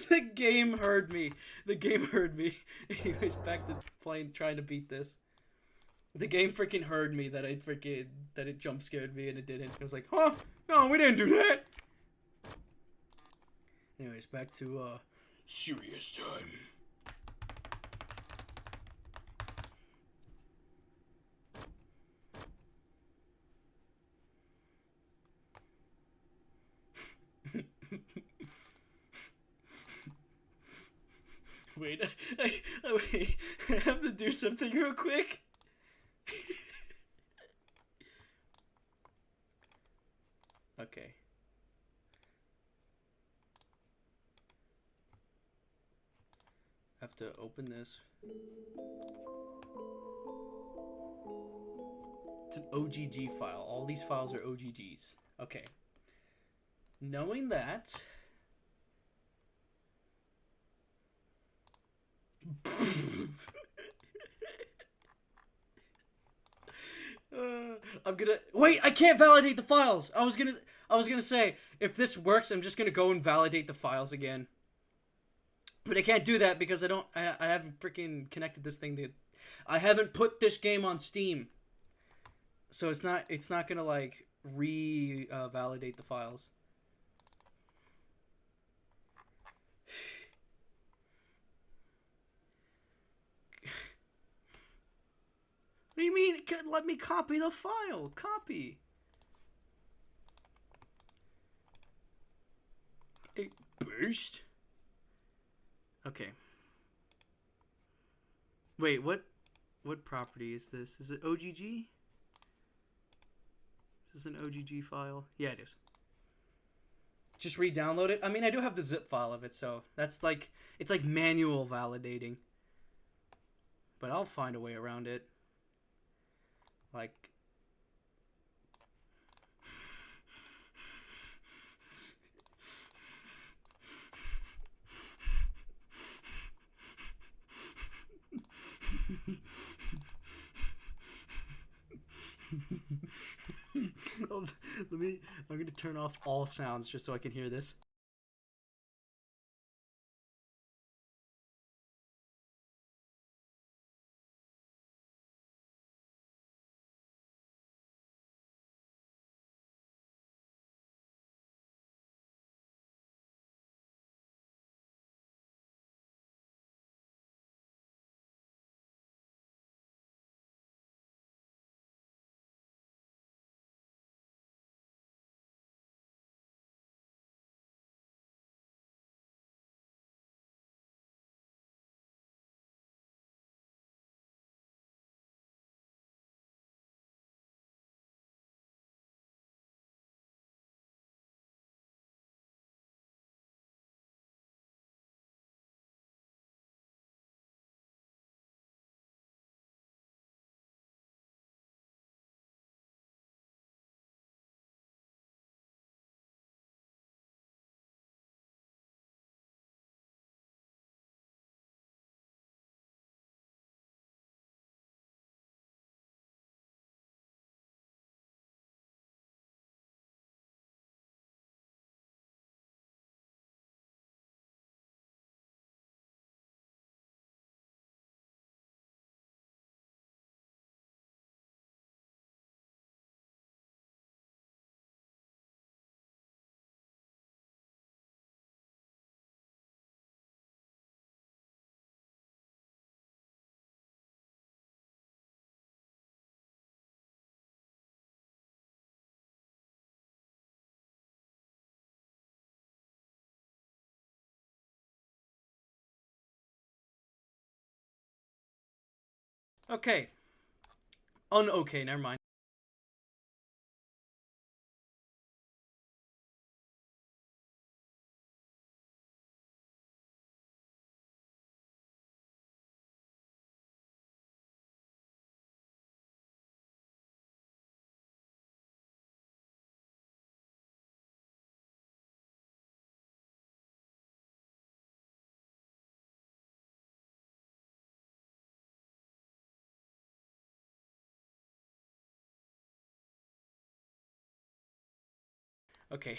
the game heard me. The game heard me. Anyways, back to playing, trying to beat this. The game freaking heard me that it jump scared me and it didn't. I was like, huh? No, we didn't do that. Anyways, back to serious time. Wait, wait, I have to do something real quick. Okay. I have to open this. It's an OGG file. All these files are OGGs. Okay. Knowing that... I'm gonna wait. I can't validate the files. I was gonna say if this works, I'm just gonna go and validate the files again. But I can't do that because I haven't freaking connected this thing to. I haven't put this game on Steam. So it's not gonna like validate the files. What do you mean? Let me copy the file. Copy. Hey, paste. Okay. Wait, what property is this? Is it OGG? Is this an OGG file? Yeah, it is. Just re-download it. I mean, I do have the zip file of it, so that's like it's like manual validating. But I'll find a way around it. Like I'm gonna turn off all sounds just so I can hear this. Okay. Okay, never mind. Okay.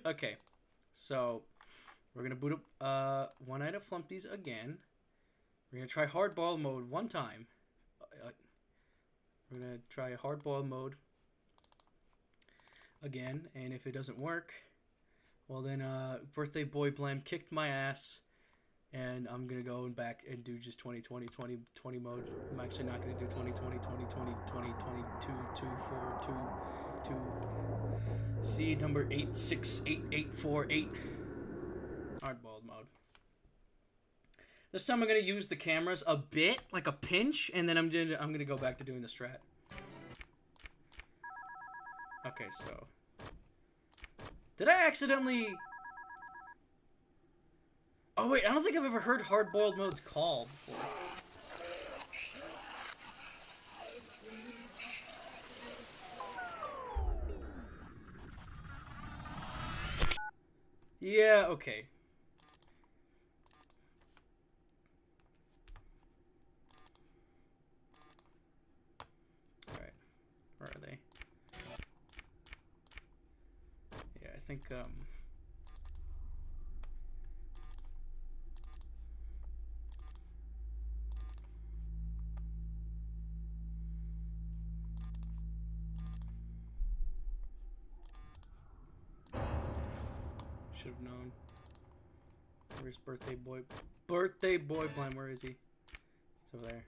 Okay. So, we're gonna boot up One Night at Flumpty's again. We're gonna try hardball mode one time. We're gonna try hardball mode again, and if it doesn't work, well then, Birthday Boy Blam kicked my ass, and I'm gonna go back and do just 2020 mode. I'm actually not gonna do 2020 22 2 4 2 2 seed number 868848 hardball mode. This time I'm gonna use the cameras a bit, like a pinch, and then I'm gonna go back to doing the strat. Okay, so did I accidentally? Oh wait, I don't think I've ever heard hard-boiled modes called before. Yeah, okay. Alright. Where are they? Yeah, I think, should have known. Where's Birthday Boy? Birthday Boy Blam, where is he? It's over there.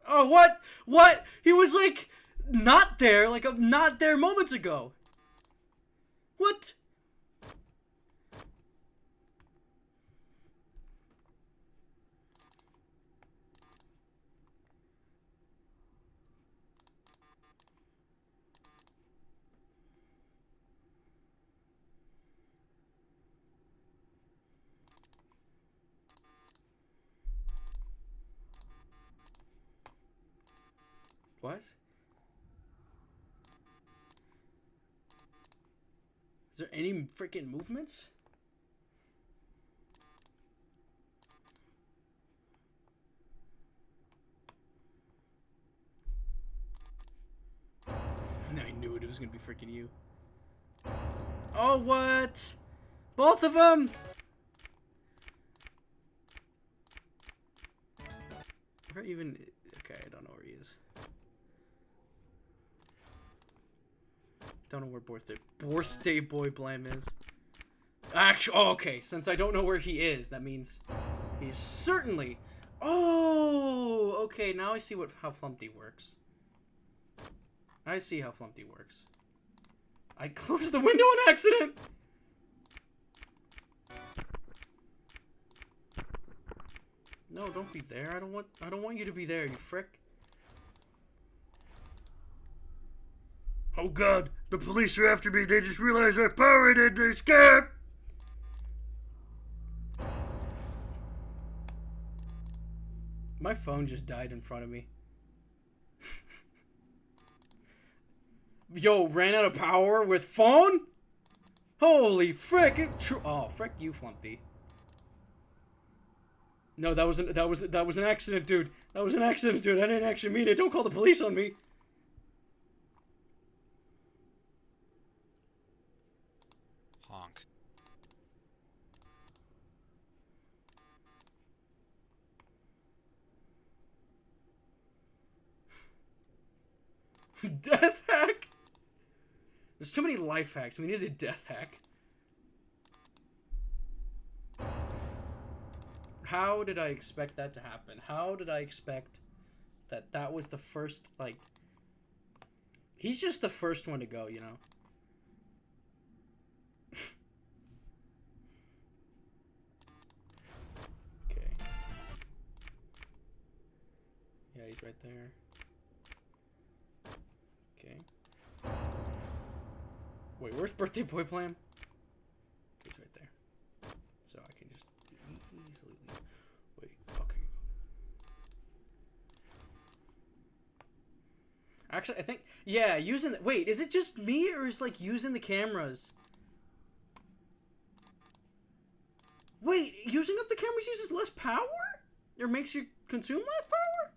Oh, what? What? He was like not there, like not there moments ago. What? What? Is there any freaking movements? I knew it was gonna be freaking you. Oh, what? Both of them? Where even? Okay, I don't know where he is. Don't know where Birthday Boy Blam is. Actually, oh, okay. Since I don't know where he is, that means he's certainly. Oh, okay. Now I see how Flumpty works. I see how Flumpty works. I closed the window on accident. No, don't be there. I don't want you to be there, you frick. Oh god, the police are after me. They just realized I powered it. They're scared. My phone just died in front of me. Yo, ran out of power with phone? Holy frick! Oh, frick you, Flumpty. No, that was an accident, dude. That was an accident, dude. I didn't actually mean it. Don't call the police on me. Honk. Death hack? There's too many life hacks. We need a death hack. How did I expect that to happen? How did I expect that was the first, like... He's just the first one to go, you know? Okay. Yeah, he's right there. Okay. Wait, where's Birthday Boy Blam? He's right there. So I can just easily leave. Wait, okay. Actually, I think, yeah, using the, wait, is it just me or is like using the cameras? Wait, using up the cameras uses less power? Or makes you consume less power?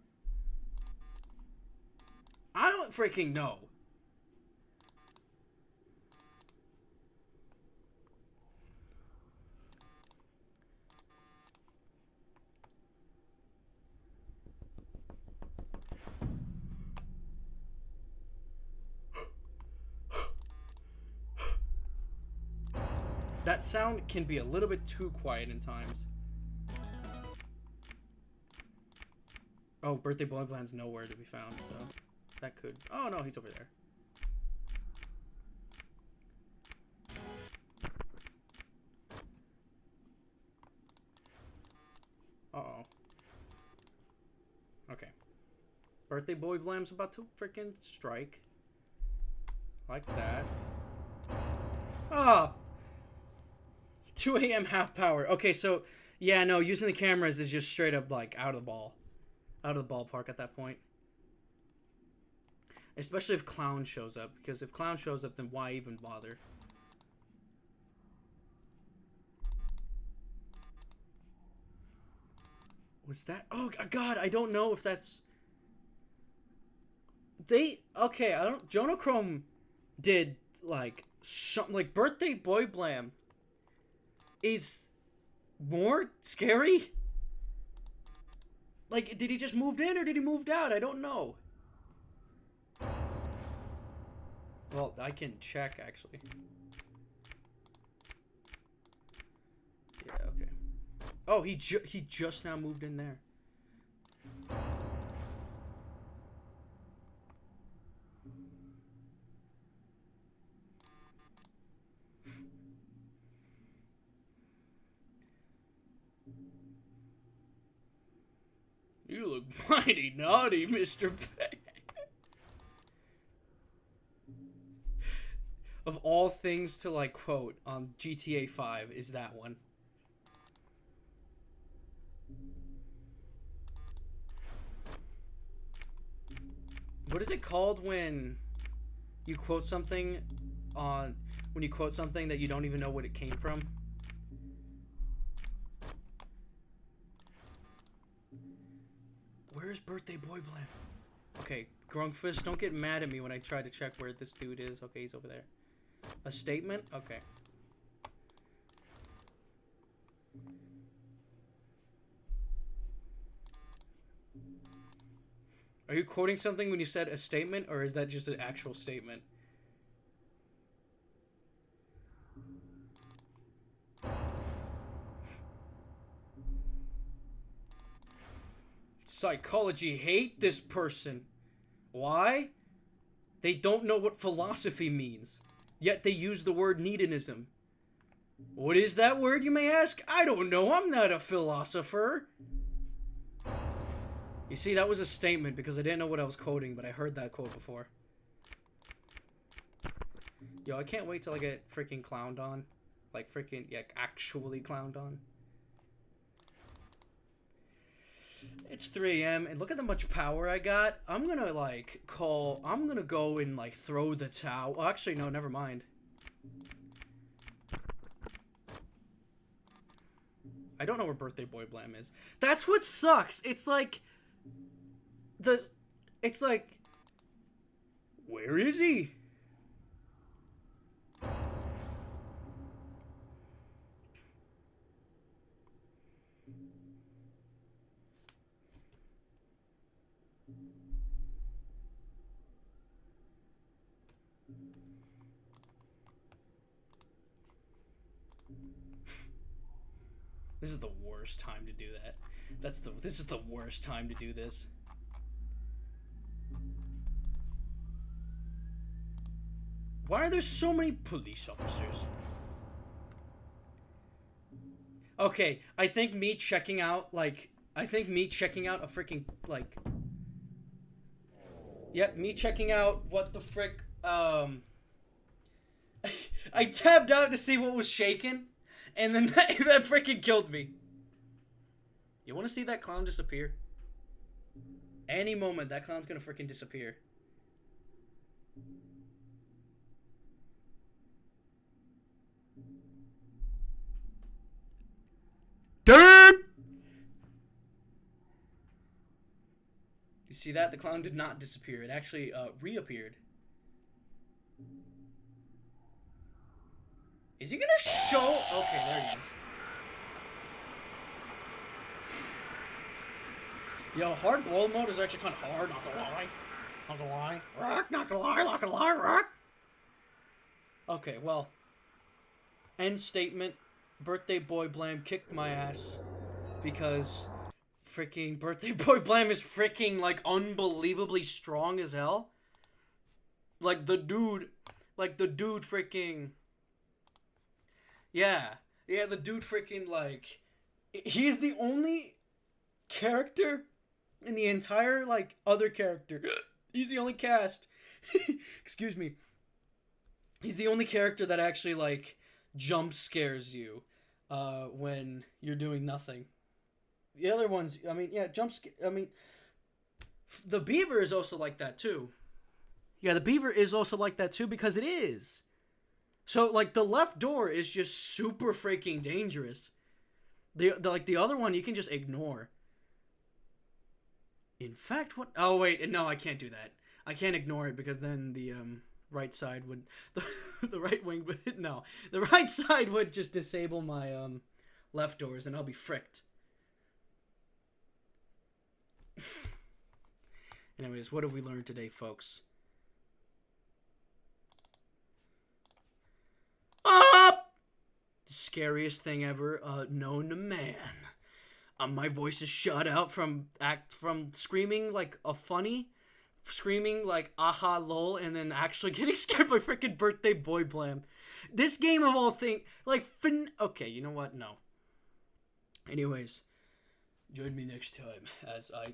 I don't freaking know. That sound can be a little bit too quiet in times. Oh, Birthday Boy Bland's nowhere to be found, so that could... Oh, no, he's over there. Uh-oh. Okay. Birthday Boy Blam's about to freaking strike. Like that. Ah! 2 a.m. half power. Okay, so... Yeah, no, using the cameras is just straight up, like, out of the ballpark at that point. Especially if Clown shows up. Because if Clown shows up, then why even bother? What's that? Oh, God, I don't know if that's... Okay, I don't... Jonochrome did, like, something... Like, Birthday Boy Blam is more scary? Like, did he just move in or did he move out? I don't know. Well, I can check, actually. Yeah, okay. Oh, he just now moved in there. You look mighty naughty, Mr. Peck. Of all things to, like, quote on GTA 5 is that one. What is it called when you quote something on... When you quote something that you don't even know what it came from? Where's Birthday Boy Blam? Okay, Grunkfish, don't get mad at me when I try to check where this dude is. Okay, he's over there. A statement? Okay. Are you quoting something when you said a statement, or is that just an actual statement? Psychology hate this person. Why? They don't know what philosophy means. Yet they use the word needism. What is that word, you may ask? I don't know. I'm not a philosopher. You see, that was a statement because I didn't know what I was quoting, but I heard that quote before. Yo, I can't wait till I get freaking clowned on. Like, freaking, yeah, actually clowned on. It's 3 a.m. and look at how much power I got. I'm gonna, like, I'm gonna go and, like, throw the towel. Oh, actually, no, never mind. I don't know where Birthday Boy Blam is. That's what sucks. It's like... It's like... Where is he? This is the worst time to do that. This is the worst time to do this. Why are there so many police officers? Okay, I think me checking out, like... I think me checking out a freaking, like... Yep, me checking out what the frick, I tabbed out to see what was shaking, and then that freaking killed me. You want to see that clown disappear? Any moment, that clown's gonna freaking disappear. Dude! You see that? The clown did not disappear. It actually reappeared. Is he gonna show? Okay, there he is. Yo, hard boiled mode is actually kind of hard. Not gonna lie. Not gonna lie. Rock. Not gonna lie. Not gonna lie. Rock. Okay, well. End statement. Birthday Boy Blam kicked my ass because freaking Birthday Boy Blam is freaking like unbelievably strong as hell. Like the dude freaking yeah, the dude freaking like he's the only character in the entire like other character. He's the only cast. Excuse me. He's the only character that actually like jump scares you when you're doing nothing. The other ones, I mean, yeah, the beaver is also like that too. Yeah, the beaver is also like that too because it is. So like the left door is just super freaking dangerous. The other one you can just ignore. In fact, what? Oh wait, no, I can't do that. I can't ignore it because then the right side would the right wing would no, the right side would just disable my left doors and I'll be fricked. Anyways, what have we learned today, folks? Up! The scariest thing ever known to man. My voice is shut out from screaming like a funny, screaming like aha lol, and then actually getting scared by freaking Birthday Boy Blam. This game of all things, like okay, you know what? No. Anyways, join me next time as I.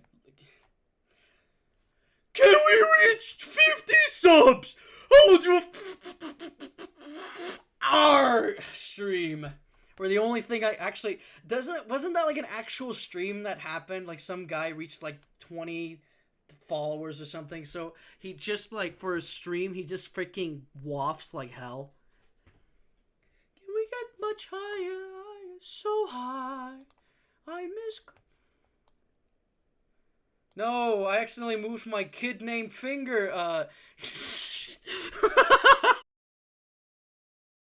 Can we reach 50 subs? I will do a stream. Where the only thing I actually wasn't that like an actual stream that happened? Like some guy reached like 20 followers or something. So he just like for a stream he just freaking wafts like hell. Can we get much higher? So high. I miss. No, I accidentally moved my kid named Finger.